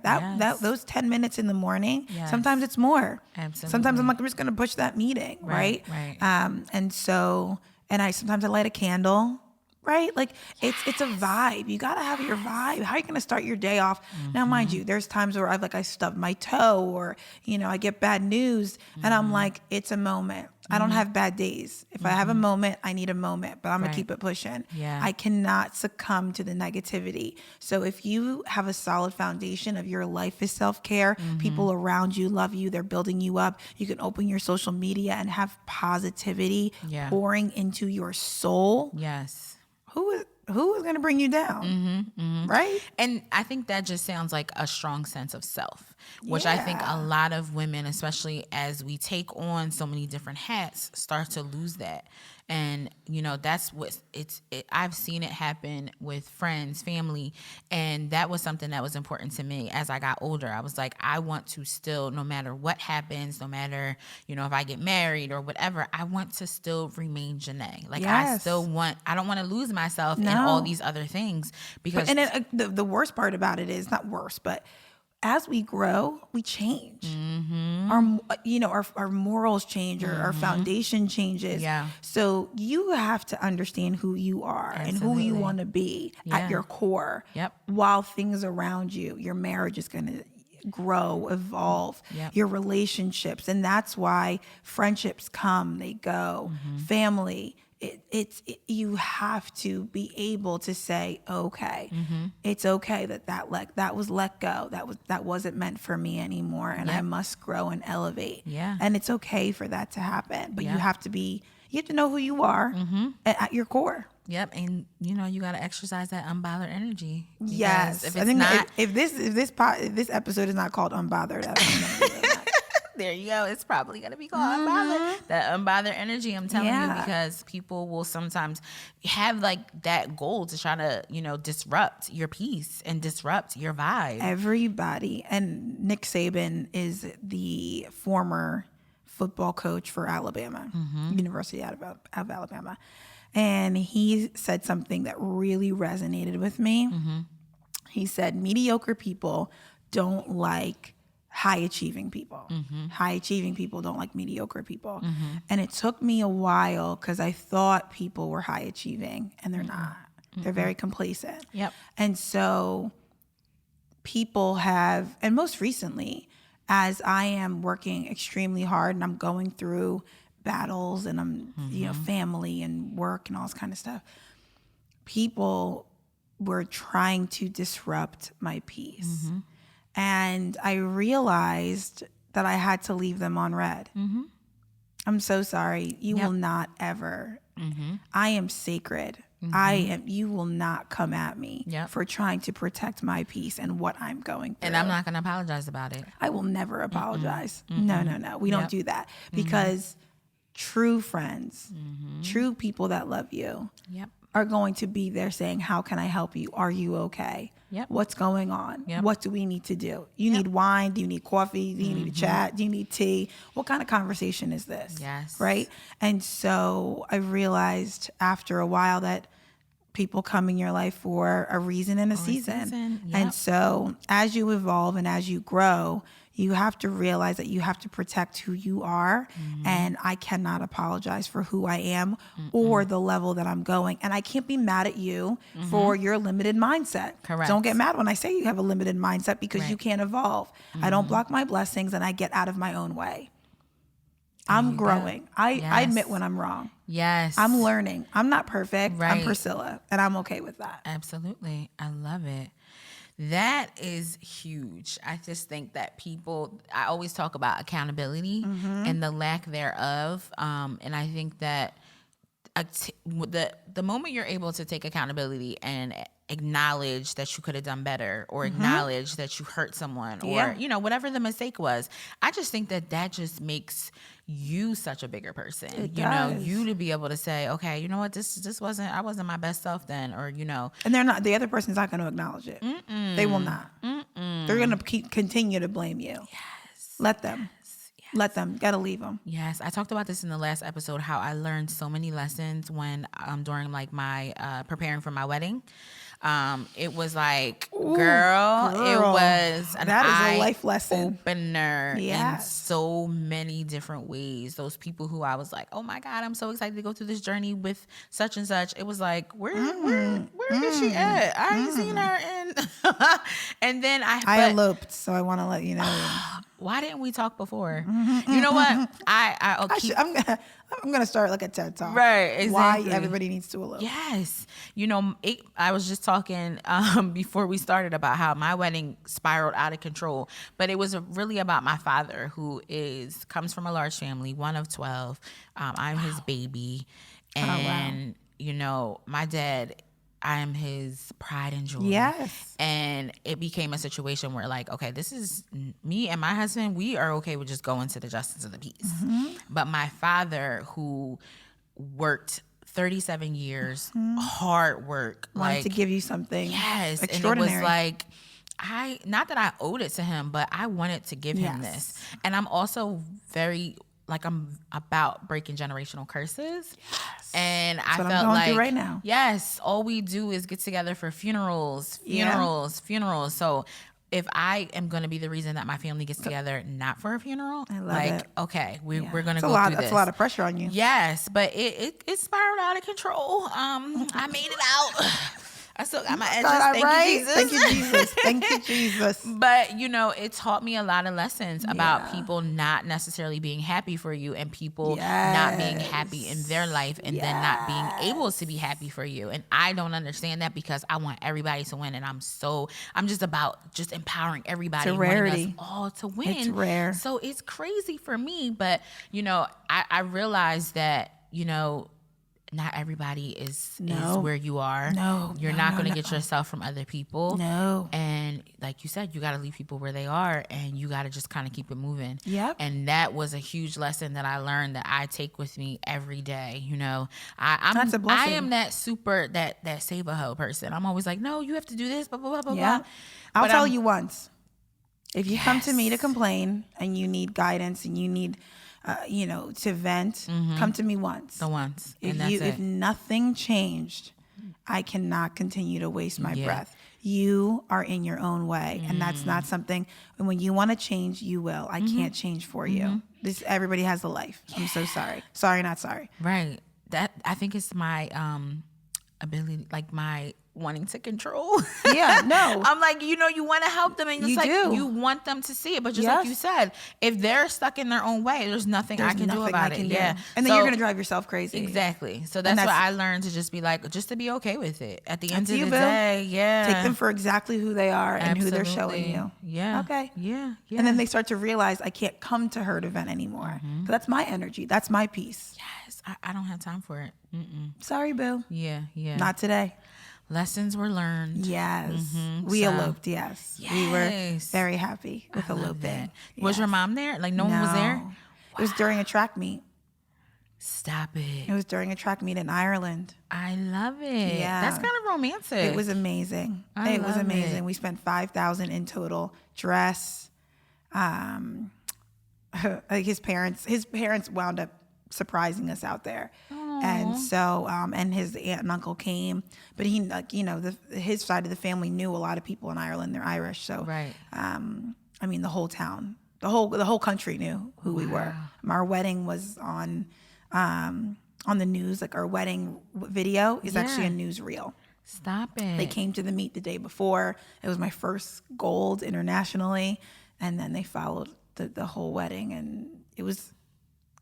Those 10 minutes in the morning. Yes. Sometimes it's more. Absolutely. Sometimes I'm like, I'm just going to push that meeting, right? Right. And I sometimes I light a candle right? Like it's a vibe. You got to have your vibe. How are you going to start your day off? Now, mind you, there's times where I stub my toe or, I get bad news and I'm like, it's a moment. I don't have bad days. If I have a moment, I need a moment, but I'm going to keep it pushing. Yeah. I cannot succumb to the negativity. So if you have a solid foundation of your life is self-care, people around you love you, they're building you up. You can open your social media and have positivity pouring into your soul. Yes. Who is going to bring you down? Right? And I think that just sounds like a strong sense of self, which I think a lot of women, especially as we take on so many different hats, start to lose that. And, that's what I've seen it happen with friends, family. And that was something that was important to me as I got older. I was like, I want to still, no matter what happens, no matter, if I get married or whatever, I want to still remain Janae. Like, I don't want to lose myself in all these other things because. And then, the worst part about it is not worse, but as we grow, we change. Our morals change, or our foundation changes. Yeah. So you have to understand who you are and who you want to be at your core. Yep. While things around you, your marriage is going to grow, evolve, your relationships. And that's why friendships come, they go, family. You have to be able to say, okay, it's okay that was let go. That wasn't meant for me anymore. And I must grow and elevate. Yeah. And it's okay for that to happen. But you have to know who you are at your core. Yep, and you got to exercise that unbothered energy. Yes, if I think if this episode is not called Unbothered, I don't know. There you go. It's probably going to be called unbothered. That unbothered energy, I'm telling you, because people will sometimes have that goal to try to, disrupt your peace and disrupt your vibe. Everybody. And Nick Saban is the former football coach for Alabama, University of Alabama. And he said something that really resonated with me. He said, mediocre people don't like high achieving people. High achieving people don't like mediocre people. And it took me a while because I thought people were high achieving and they're not. They're very complacent. Yep. And so people have, and most recently, as I am working extremely hard and I'm going through battles and I'm, family and work and all this kind of stuff, people were trying to disrupt my peace. And I realized that I had to leave them on red. I'm so sorry. You will not ever. I am sacred. You will not come at me for trying to protect my peace and what I'm going through. And I'm not going to apologize about it. I will never apologize. No. We don't do that because true friends, true people that love you are going to be there saying, how can I help you? Are you okay? What's going on? What do we need to do? You need wine? Do you need coffee? Do you need a chat? Do you need tea? What kind of conversation is this? Yes. Right? And so I realized after a while that people come in your life for a reason and a season. And so as you evolve and as you grow, you have to realize that you have to protect who you are. And I cannot apologize for who I am or the level that I'm going. And I can't be mad at you for your limited mindset. Correct. Don't get mad when I say you have a limited mindset because you can't evolve. I don't block my blessings and I get out of my own way. I'm growing. I admit when I'm wrong. Yes. I'm learning. I'm not perfect. Right. I'm Priscilla, and I'm okay with that. Absolutely. I love it. That is huge. I just think that I always talk about accountability and the lack thereof. And I think that the moment you're able to take accountability and acknowledge that you could have done better or acknowledge that you hurt someone or, whatever the mistake was, I just think that just makes you such a bigger person. It does. You to be able to say, okay, you know what, I wasn't my best self then, or, And they're not, the other person's not going to acknowledge it. They will not. They're going to continue to blame you. Yes. Let them. Let them. Gotta leave them. Yes, I talked about this in the last episode, how I learned so many lessons when during my preparing for my wedding. It was like, girl, it was an that is eye a life lesson opener in Yes. so many different ways. Those people who I was like, oh my God, I'm so excited to go through this journey with such and such. It was like, where is she at? I ain't seen her in. And then I eloped, so I want to let you know. Why didn't we talk before? You know what? I'm gonna start like a TED talk. Right, exactly. Why everybody needs to elope. Yes. You know, I was just talking before we started about how my wedding spiraled out of control, but it was really about my father, who comes from a large family, one of 12. I'm his baby. And, you know, my dad, I'm his pride and joy. Yes. And it became a situation where, like, okay, this is me and my husband. We are okay with just going to the justice of the peace. But my father, who worked 37 years, hard work. Wanted to give you something And extraordinary. it was like, not that I owed it to him, but I wanted to give him this. And I'm also very... like, I'm about breaking generational curses. Yes. And I felt I'm going through right now. Yes, all we do is get together for funerals. So if I am going to be the reason that my family gets together, not for a funeral, I love it. Okay, we're going to go through this. That's a lot of pressure on you. Yes, but it spiraled out of control. I made it out. I still got my edges. Thank you, Jesus. Thank you, Jesus. But, you know, it taught me a lot of lessons about people not necessarily being happy for you, and people not being happy in their life, and then not being able to be happy for you. And I don't understand that, because I want everybody to win. And I'm just about just empowering everybody and wanting us all to win. It's rare. So it's crazy for me. But, you know, I realized that, you know, not everybody is where you are. You're not going to get yourself from other people. And like you said, you got to leave people where they are, and you got to just kind of keep it moving. Yep. And that was a huge lesson that I learned, that I take with me every day. You know, That's a blessing. I am that that save a hoe person. I'm always like, no, you have to do this, blah, blah, blah, blah, Yeah. blah. I'll tell you once. If you come to me to complain and you need guidance and you need to vent, come to me once. The once. If nothing changed, I cannot continue to waste my breath. You are in your own way, and that's not something. And when you want to change, you will. I can't change for you. Everybody has a life. I'm so sorry. Sorry, not sorry. Right. That, I think, it's my ability, like my wanting to control. Yeah, no. I'm like, you know, you want to help them, and it's like you want them to see it, but just like you said, if they're stuck in their own way, there's nothing I can do about it. Yeah, and then you're gonna drive yourself crazy. Exactly. So that's what I learned, to just be like, just to be okay with it. At the end of the day, take them for exactly who they are and who they're showing you. Yeah. Okay. Yeah. And then they start to realize, I can't come to her to vent anymore. So that's my energy. That's my peace. Yes. I don't have time for it. Sorry, boo. Yeah. Not today. Lessons were learned. Yes. We eloped, yes. We were very happy with eloping. Was your mom there? Like, no one was there? Wow. It was during a track meet. Stop it. It was during a track meet in Ireland. I love it. Yeah. That's kind of romantic. It was amazing. It was amazing. We spent $5,000 in total. Dress. Like his parents wound up surprising us out there. And so, and his aunt and uncle came, but he, like, you know, his side of the family knew a lot of people in Ireland. They're Irish, so I mean, the whole town, the whole country knew who we were. Our wedding was on the news. Like, our wedding video is actually a newsreel. Stop it. They came to the meet the day before. It was my first gold internationally, and then they followed the whole wedding, and it was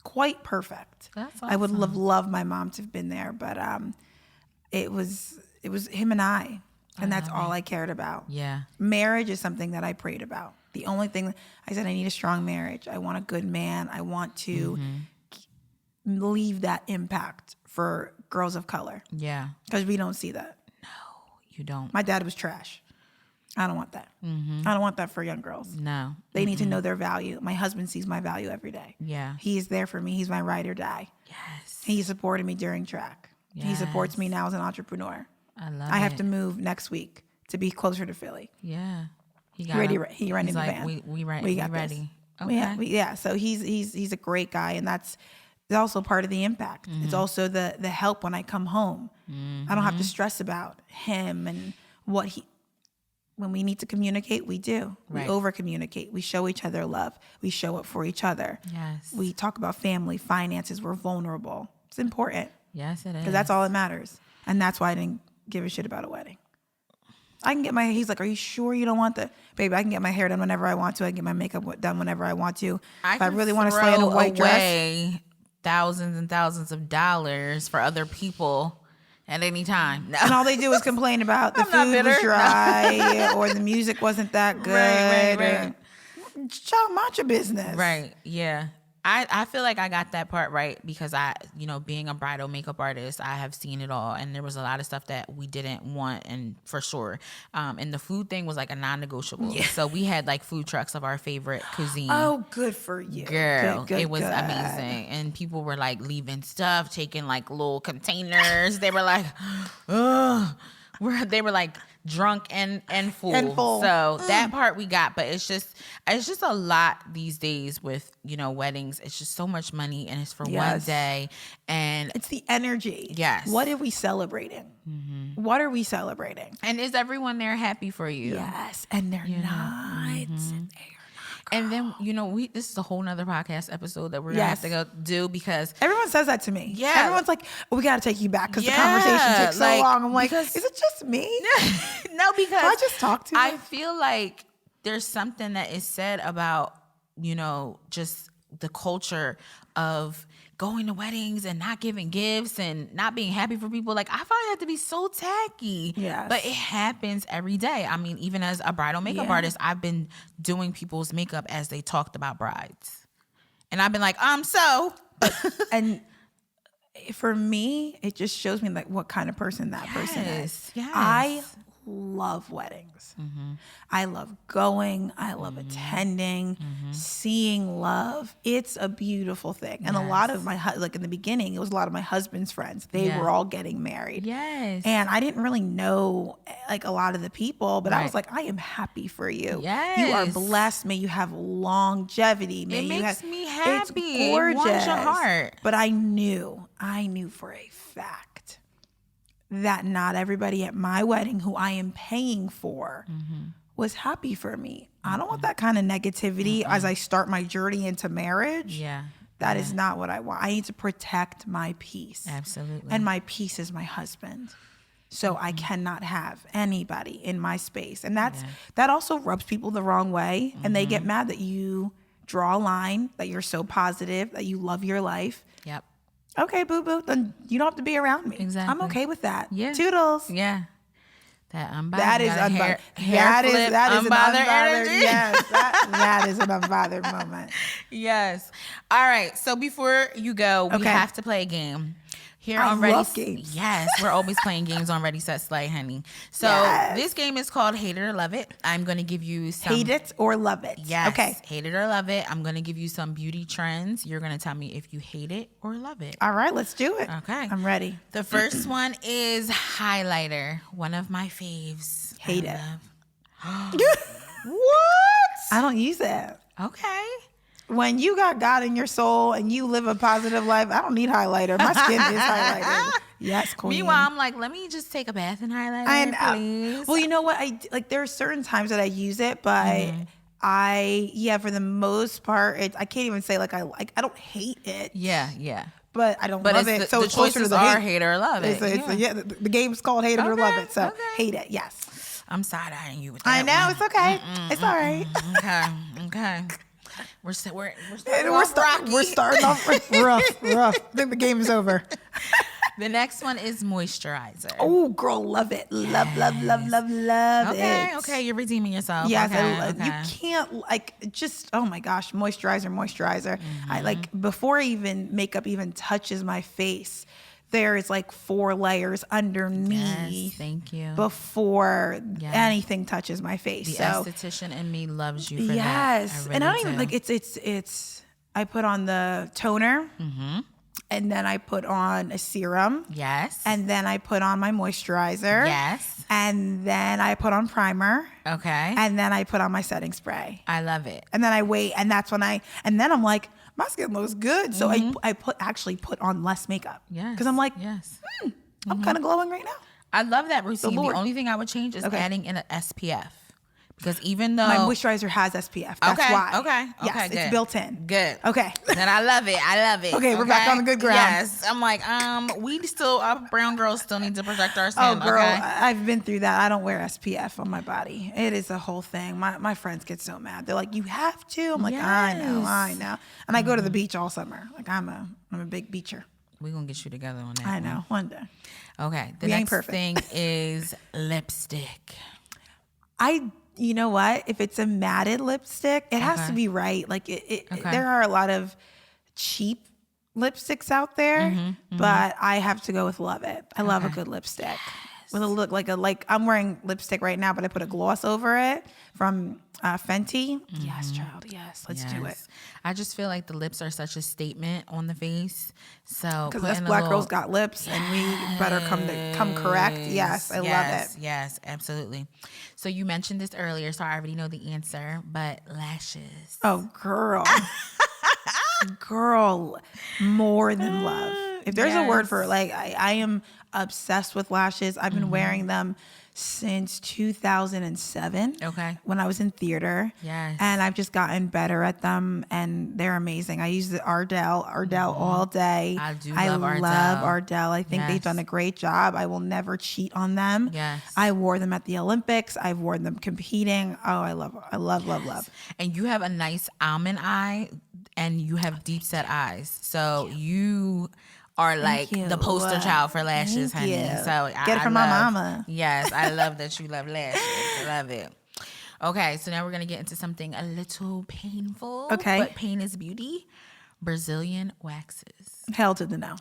quite perfect. That's awesome. I would have loved my mom to have been there, but it was him and I, and that's all I cared about. Yeah. Marriage is something that I prayed about. The only thing I said, I need a strong marriage. I want a good man. I want to leave that impact for girls of color. Yeah. Because we don't see that. No, you don't. My dad was trash. I don't want that. I don't want that for young girls. No. They need to know their value. My husband sees my value every day. Yeah. He's there for me. He's my ride or die. Yes. He supported me during track. Yes. He supports me now as an entrepreneur. I love it. I have to move next week to be closer to Philly. Yeah. He rented the van. We got ready. This. Okay. So he's a great guy, and that's also part of the impact. It's also the help when I come home. I don't have to stress about him and when we need to communicate, we do. Right. We over communicate. We show each other love. We show up for each other. Yes. We talk about family, finances. We're vulnerable. It's important. Yes, it is. Because that's all that matters. And that's why I didn't give a shit about a wedding. I can get he's like, are you sure you don't want baby, I can get my hair done whenever I want to. I can get my makeup done whenever I want to. If I really want to slay in a white dress. Thousands and thousands of dollars for other people at any time. No. And all they do is complain about the food was dry or the music wasn't that good. Right. Child, mind your business. Right, yeah. I feel like I got that part right because being a bridal makeup artist, I have seen it all. And there was a lot of stuff that we didn't want, and for sure. And the food thing was like a non-negotiable. Yeah. So we had like food trucks of our favorite cuisine. Oh, good for you. Girl, it was amazing. And people were like leaving stuff, taking like little containers. They were like, ugh. They were like drunk and full. So that part we got, but it's just a lot these days with, weddings. It's just so much money and it's for one day. And it's the energy. Yes. What are we celebrating? Mm-hmm. What are we celebrating? And is everyone there happy for you? Yes. And they're not. Mm-hmm. And then, this is a whole nother podcast episode that we're going to have to go do because everyone says that to me. Yeah. Everyone's like, we got to take you back because the conversation took so long. I'm like, is it just me? No, because I just talk to you. I feel like there's something that is said about, just the culture of going to weddings and not giving gifts and not being happy for people. Like, I find that to be so tacky. Yes. But it happens every day. I mean, even as a bridal makeup artist, I've been doing people's makeup as they talked about brides. And I've been like, so. And for me, it just shows me like what kind of person that person is. Yes. I love weddings. Mm-hmm. I love going. I love attending, seeing love. It's a beautiful thing. And a lot of like in the beginning, it was a lot of my husband's friends. They were all getting married. Yes. And I didn't really know like a lot of the people, but I was like, I am happy for you. Yes. You are blessed. May you have longevity. May it you makes me happy. It's gorgeous. It warms your heart. But I knew for a fact that not everybody at my wedding who I am paying for was happy for me. I don't want that kind of negativity as I start my journey into marriage. Yeah. That is not what I want. I need to protect my peace. Absolutely. And my peace is my husband. So I cannot have anybody in my space. And that also rubs people the wrong way. And they get mad that you draw a line, that you're so positive, that you love your life. Yep. Okay, boo-boo, then you don't have to be around me. Exactly. I'm okay with that. Yeah. Toodles. Yeah. That unbothered. That is unbothered. That is unbothered energy. Yes, that is an unbothered moment. Yes. All right. So before you go, we have to play a game. Here I on Ready, love games. Yes, we're always playing games on Ready, Set, Slay, honey. So this game is called Hate It or Love It. I'm going to give you some... Hate it or love it. Yes. Okay. Hate it or love it. I'm going to give you some beauty trends. You're going to tell me if you hate it or love it. All right, let's do it. Okay. I'm ready. The first one is highlighter. One of my faves. Hate it. What? I don't use it. Okay. When you got God in your soul and you live a positive life, I don't need highlighter. My skin is highlighted. Yes, queen. Meanwhile, I'm like, let me just take a bath in highlighter, please. Well, you know what? There are certain times that I use it, but for the most part, I can't even say I don't hate it. Yeah. But I don't love it. So the it's closer to choices the are hate. hate or love it. The game's called Hate It or Love It. So hate it, yes. I'm side-eyeing you with that I know, one. it's okay. It's all right. Okay. We're starting off rough. I think the game is over. The next one is moisturizer. Oh, girl, love it. Love it. Okay, you're redeeming yourself. Yes, okay. You can't oh my gosh, moisturizer. I before makeup even touches my face, there is 4 layers underneath. Yes, thank you. Before anything touches my face. The esthetician in me loves you for that. Yes. And I don't even it's I put on the toner. And then I put on a serum. Yes. And then I put on my moisturizer. Yes. And then I put on primer. Okay. And then I put on my setting spray. I love it. And then I wait, and that's when then I'm like, my skin looks good. So I actually put on less makeup. Yes. Because I'm like, yes. I'm kind of glowing right now. I love that routine. The Lord. only thing I would change is adding in an SPF. Because even though... My moisturizer has SPF. That's why. Okay. Yes, good. it's built in. Good. Okay. Then I love it. Okay, we're back on the good ground. Yes. I'm like, we still, brown girls still need to protect our skin. Oh, girl, okay? I've been through that. I don't wear SPF on my body. It is a whole thing. My friends get so mad. They're like, you have to? I'm like, I know. And I go to the beach all summer. Like, I'm a big beacher. We're going to get you together on that. I know. One day. Okay. The next thing is lipstick. You know what? If it's a matted lipstick, it has to be right. Like there are a lot of cheap lipsticks out there, but I have to go with Love It. I love a good lipstick with a look like I'm wearing lipstick right now, but I put a gloss over it from Fenty. Yes, child. Yes, let's do it. I just feel like the lips are such a statement on the face. So because us black girls got lips, and we better come correct. Yes, I love it. Yes, absolutely. So you mentioned this earlier, so I already know the answer, but lashes. Oh, girl. Girl, more than love. If there's a word for it, like I am obsessed with lashes. I've been wearing them since 2007. Okay. When I was in theater. Yes. And I've just gotten better at them, and they're amazing. I use the Ardell all day. I love Ardell. I think they've done a great job. I will never cheat on them. Yes. I wore them at the Olympics. I've worn them competing. Oh, I love. And you have a nice almond eye, and you have deep set eyes. So you are like the poster child for lashes, honey. So get it from my mama. Yes, I love that you love lashes. I love it. Okay, so now we're gonna get into something a little painful. Okay, but pain is beauty. Brazilian waxes. Hell to the no.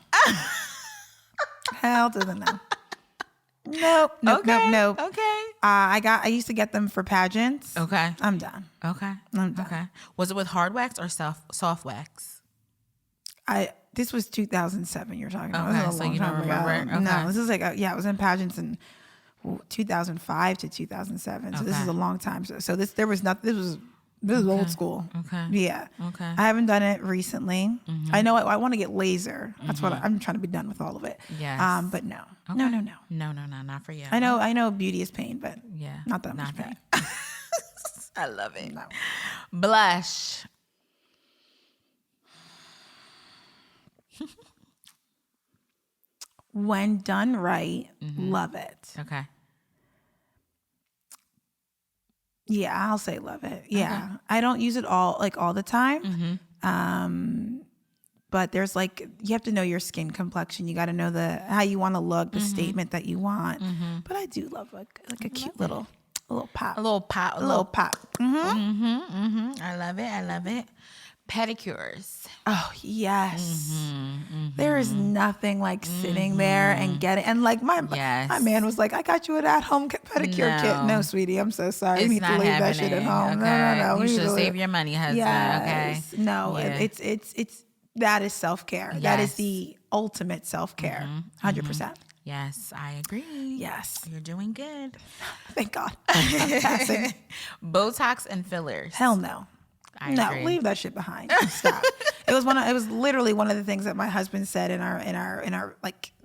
Hell to the no. Nope. Okay. I used to get them for pageants. Okay. I'm done. Okay. I'm done. Okay. Was it with hard wax or soft wax? This was 2007 you're talking about. Okay, so you don't remember it? Okay. No, this is like, I was in pageants in 2005 to 2007. So this is a long time. So this was old school. Okay. Yeah. Okay. I haven't done it recently. Mm-hmm. I know I want to get laser. That's what I'm trying to be done with all of it. Yes. But no. Okay. No. No, not for you. I know beauty is pain, but not that not much pain. I love it. No. Blush. When done right, love it. Okay. Yeah, I'll say love it. Yeah. Okay. I don't use it all the time. But there's you have to know your skin complexion. You got to know how you want to look, the statement that you want. But I do love a cute little pop. A little pop. I love it. Pedicures. Oh, yes. There is nothing like sitting there and getting, and my man was like, I got you an at-home pedicure kit. No, sweetie, I'm so sorry. You need to leave that shit at home. Okay. No. You should save your money, husband. Yes. Okay. No, it's that is self-care. Yes. That is the ultimate self-care. 100%. Yes, I agree. Yes. You're doing good. Thank God. I'm passing. Botox and fillers. Hell no. I agree. Leave that shit behind. Stop. It was literally one of the things that my husband said in our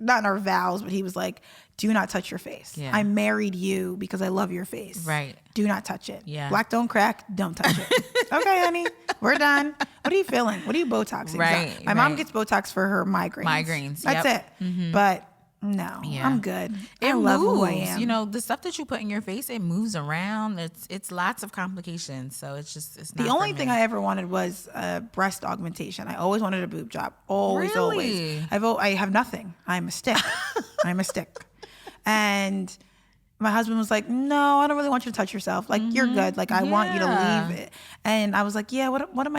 not in our vows, but he was like, do not touch your face. Yeah. I married you because I love your face. Right. Do not touch it. Yeah. Black don't crack, don't touch it. Okay, honey. We're done. What are you feeling? What are you Botoxing? Right. My mom gets Botox for her migraines. That's it. But no, I'm good. I love who I am. You know, the stuff that you put in your face, it moves around. It's lots of complications. So it's not the only thing I ever wanted was breast augmentation. I always wanted a boob job. Always. I have nothing. I'm a stick. And my husband was like, no, I don't really want you to touch yourself. You're good. I want you to leave it. And I was like, yeah, what am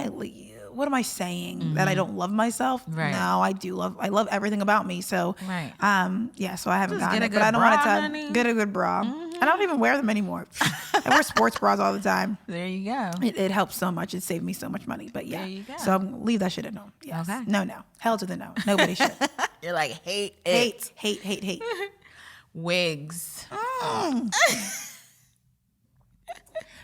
I saying? That I don't love myself? Right. No, I love everything about me. So, so I haven't gotten it, but I don't want to get a good bra. I don't even wear them anymore. I wear sports bras all the time. There you go. It helps so much. It saved me so much money, but yeah. There you go. So leave that shit at home. Yes. Okay. No. Hell to the no. Nobody should. You're like, hate. Wigs.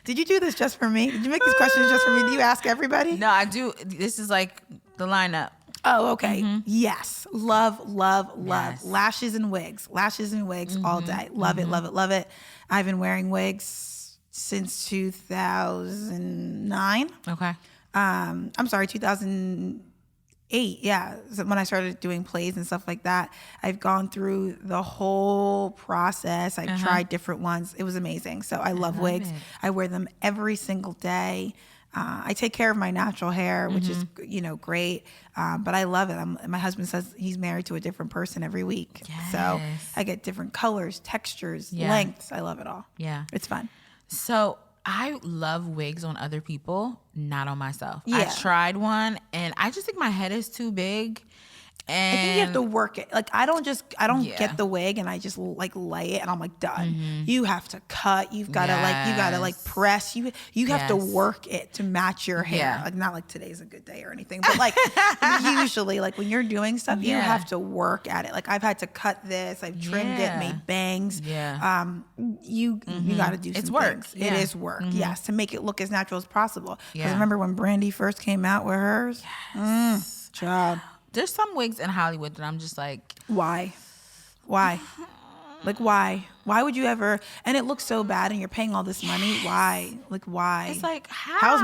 Did you do this just for me? Did you make these questions just for me? Do you ask everybody? No, I do. This is like the lineup. Oh, okay. Yes. Love. Yes. Lashes and wigs all day. Love it, love it, love it. I've been wearing wigs since 2009. Okay. I'm sorry, 2008. Yeah. So when I started doing plays and stuff like that, I've gone through the whole process. I've tried different ones. It was amazing. So I love wigs. it. I wear them every single day. I take care of my natural hair, which is, great. But I love it. My husband says he's married to a different person every week. So Yes. I get different colors, textures, lengths. I love it all. Yeah. It's fun. So I love wigs on other people, not on myself. I Yeah. tried one and I just think my head is too big. And I think you have to work it. Like I don't Yeah. get the wig and I just like lay it and I'm like done. You have to cut. You've got to Yes. press. You have to Yes. work it to match your hair. Yeah. Like not like today's a good day or anything, but like usually like when you're doing stuff, you Yeah. have to work at it. Like I've had to cut this. I've trimmed Yeah. it, made bangs. Yeah. You got to do It's some work. things. Yeah. It is work. Yes, to make it look as natural as possible. Because Yeah. remember when Brandy first came out with hers? Child. There's some wigs in Hollywood that I'm just like, Why? Like why? Why would you ever? And it looks so bad, and you're paying all this money. Why? Like why? it's like, how?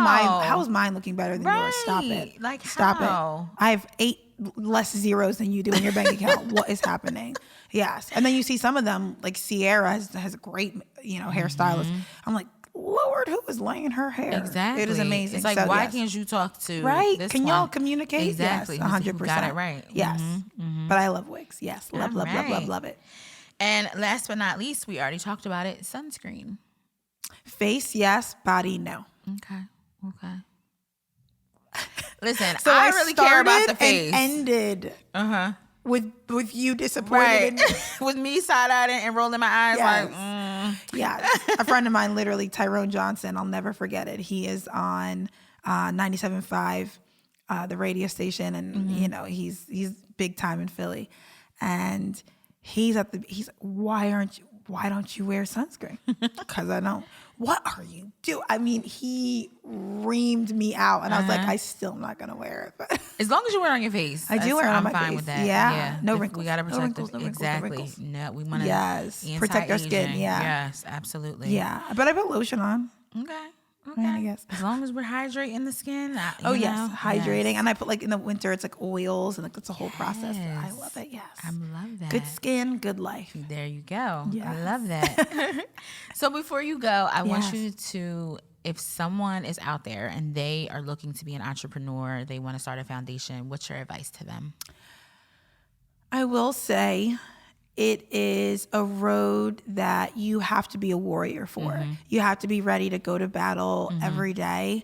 How's mine looking better than yours? Stop Right. it. Like, Stop how? it. I have 8 less zeros than you do in your bank account. What is happening? Yes. And then you see some of them, like Sierra has a great, hairstylist. I'm like, Lord, who is laying her hair? Exactly. It is amazing. It's like, So, why yes. can't you talk to Right? this Can one? y'all communicate? Exactly. Yes, 100%. Got it right. Yes. But I love wigs. Yes. Love, love, love, love, right. love it. And last but not least, we already talked about it, sunscreen. Face, yes. Body, no. Okay. Listen, So I really care about the started face. and ended with you disappointed Right. in me. With me side-eyed and rolling my eyes Yes. like, Yes. A friend of mine, literally Tyrone Johnson, I'll never forget it. He is on 97.5, the radio station, and he's big time in Philly. And he's why don't you wear sunscreen? Because I don't. What are you doing? I mean, he reamed me out, and I was like, I still am not gonna wear it. as long as you wear it on your face. I do wear it on my I'm fine face. with that. Yeah. No If wrinkles. We got to No protect wrinkles, it. no wrinkles, no Exactly. wrinkles. No, we want to Yes. Protect our skin, yeah. Yes, absolutely. Yeah, but I put lotion on. Okay. I guess. As long as we're hydrating the skin. Yes, hydrating, Yes. and I put like in the winter, it's like oils, and like it's a whole process. I Yes. love it. Yes, I love that. good skin, good life. There you go. I Yes. love that. So before you go, I want Yes. you to, if someone is out there and they are looking to be an entrepreneur, they want to start a foundation, what's your advice to them? I will say it is a road that you have to be a warrior for. You have to be ready to go to battle every day,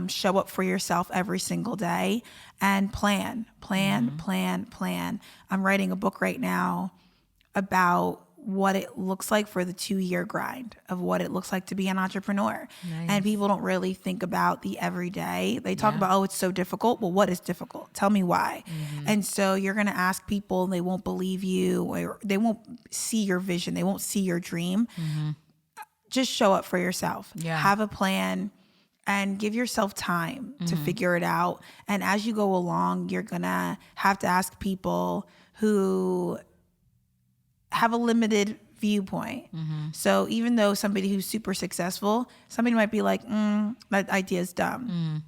show up for yourself every single day, and plan. I'm writing a book right now about what it looks like for the 2-year grind of what it looks like to be an entrepreneur. Nice. And people don't really think about the everyday. They talk about, oh, it's so difficult. Well, what is difficult? Tell me why. And so you're going to ask people, they won't believe you, or they won't see your vision. They won't see your dream. Just show up for yourself. Yeah. Have a plan and give yourself time to figure it out. And as you go along, you're going to have to ask people who have a limited viewpoint. So even though somebody who's super successful, somebody might be like, that idea is dumb.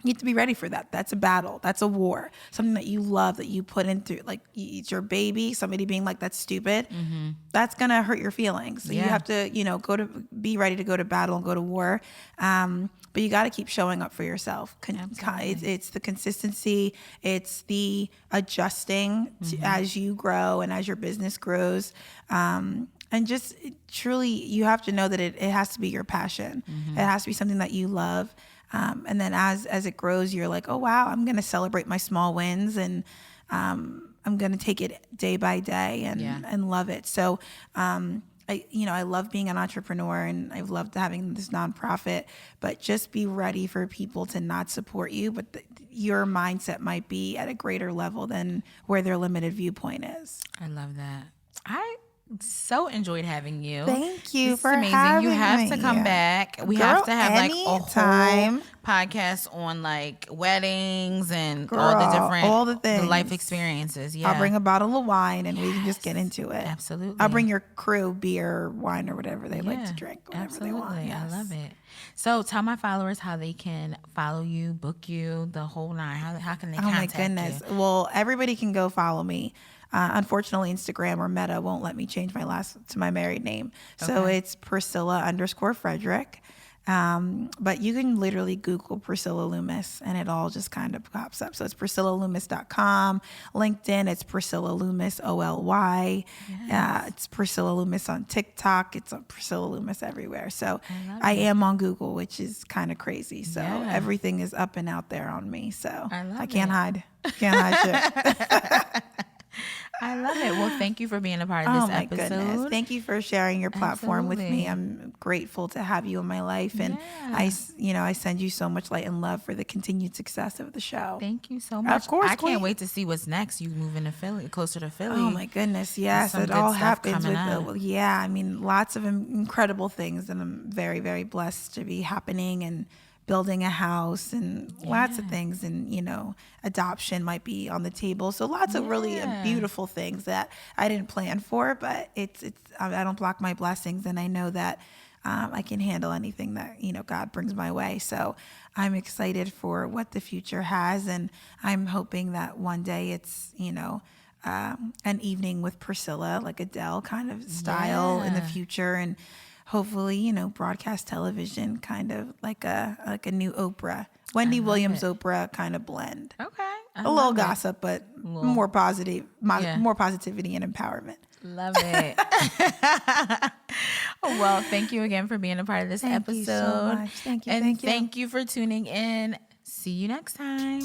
You have to be ready for that. That's a battle. That's a war. Something that you love, that you put into, like it's your baby. Somebody being like, that's stupid. That's going to hurt your feelings. So you have to, be ready to go to battle and go to war. But you got to keep showing up for yourself. It's the consistency. It's the adjusting as you grow and as your business grows. And just truly, you have to know that it has to be your passion. It has to be something that you love. And then as it grows, you're like, oh, wow, I'm going to celebrate my small wins, and I'm going to take it day by day and love it. So, I love being an entrepreneur, and I've loved having this nonprofit, but just be ready for people to not support you, but your mindset might be at a greater level than where their limited viewpoint is. I love that. so enjoyed having you. Thank you This for is amazing. having You have me. to come back. We Girl, have to have like a anytime. whole podcast on like weddings and Girl, all the different all the the life things. experiences. Yeah. I'll bring a bottle of wine and we can just get into it. Absolutely. I'll bring your crew beer, wine, or whatever they like Yeah, to drink, whatever absolutely. they want. Yes. I love it. So tell my followers how they can follow you, book you, the whole nine. How can they Oh my contact goodness. you? Well, everybody can go follow me. Unfortunately, Instagram or Meta won't let me change my last to my married name. So it's Priscilla_Frederick. But you can literally Google Priscilla Loomis and it all just kind of pops up. So it's PriscillaLoomis.com. LinkedIn, it's Priscilla Loomis, OLY. It's Priscilla Loomis on TikTok. It's on Priscilla Loomis everywhere. So I am on Google, which is kind of crazy. So everything is up and out there on me. So I can't hide. Can't hide shit. I love it. Well, thank you for being a part of this episode. Goodness. Thank you for sharing your platform with me. I'm grateful to have you in my life. And I send you so much light and love for the continued success of the show. Thank you so much. Of course, I can't wait to see what's next. You moving to Philly, closer to Philly. Oh my goodness. Yes. It all happens I mean, lots of incredible things. And I'm very, very blessed to be happening and building a house and lots of things, and adoption might be on the table. So lots of really beautiful things that I didn't plan for, but it's I don't block my blessings, and I know that I can handle anything that God brings my way. So I'm excited for what the future has, and I'm hoping that one day it's an evening with Priscilla, like Adele kind of style in the future, and hopefully, broadcast television, kind of like a new Oprah, Wendy Williams Oprah kind of blend. Okay. A little gossip, but more positive, more positivity and empowerment. Love it. Well, thank you again for being a part of this episode. Thank you so much. Thank you. And thank you for tuning in. See you next time.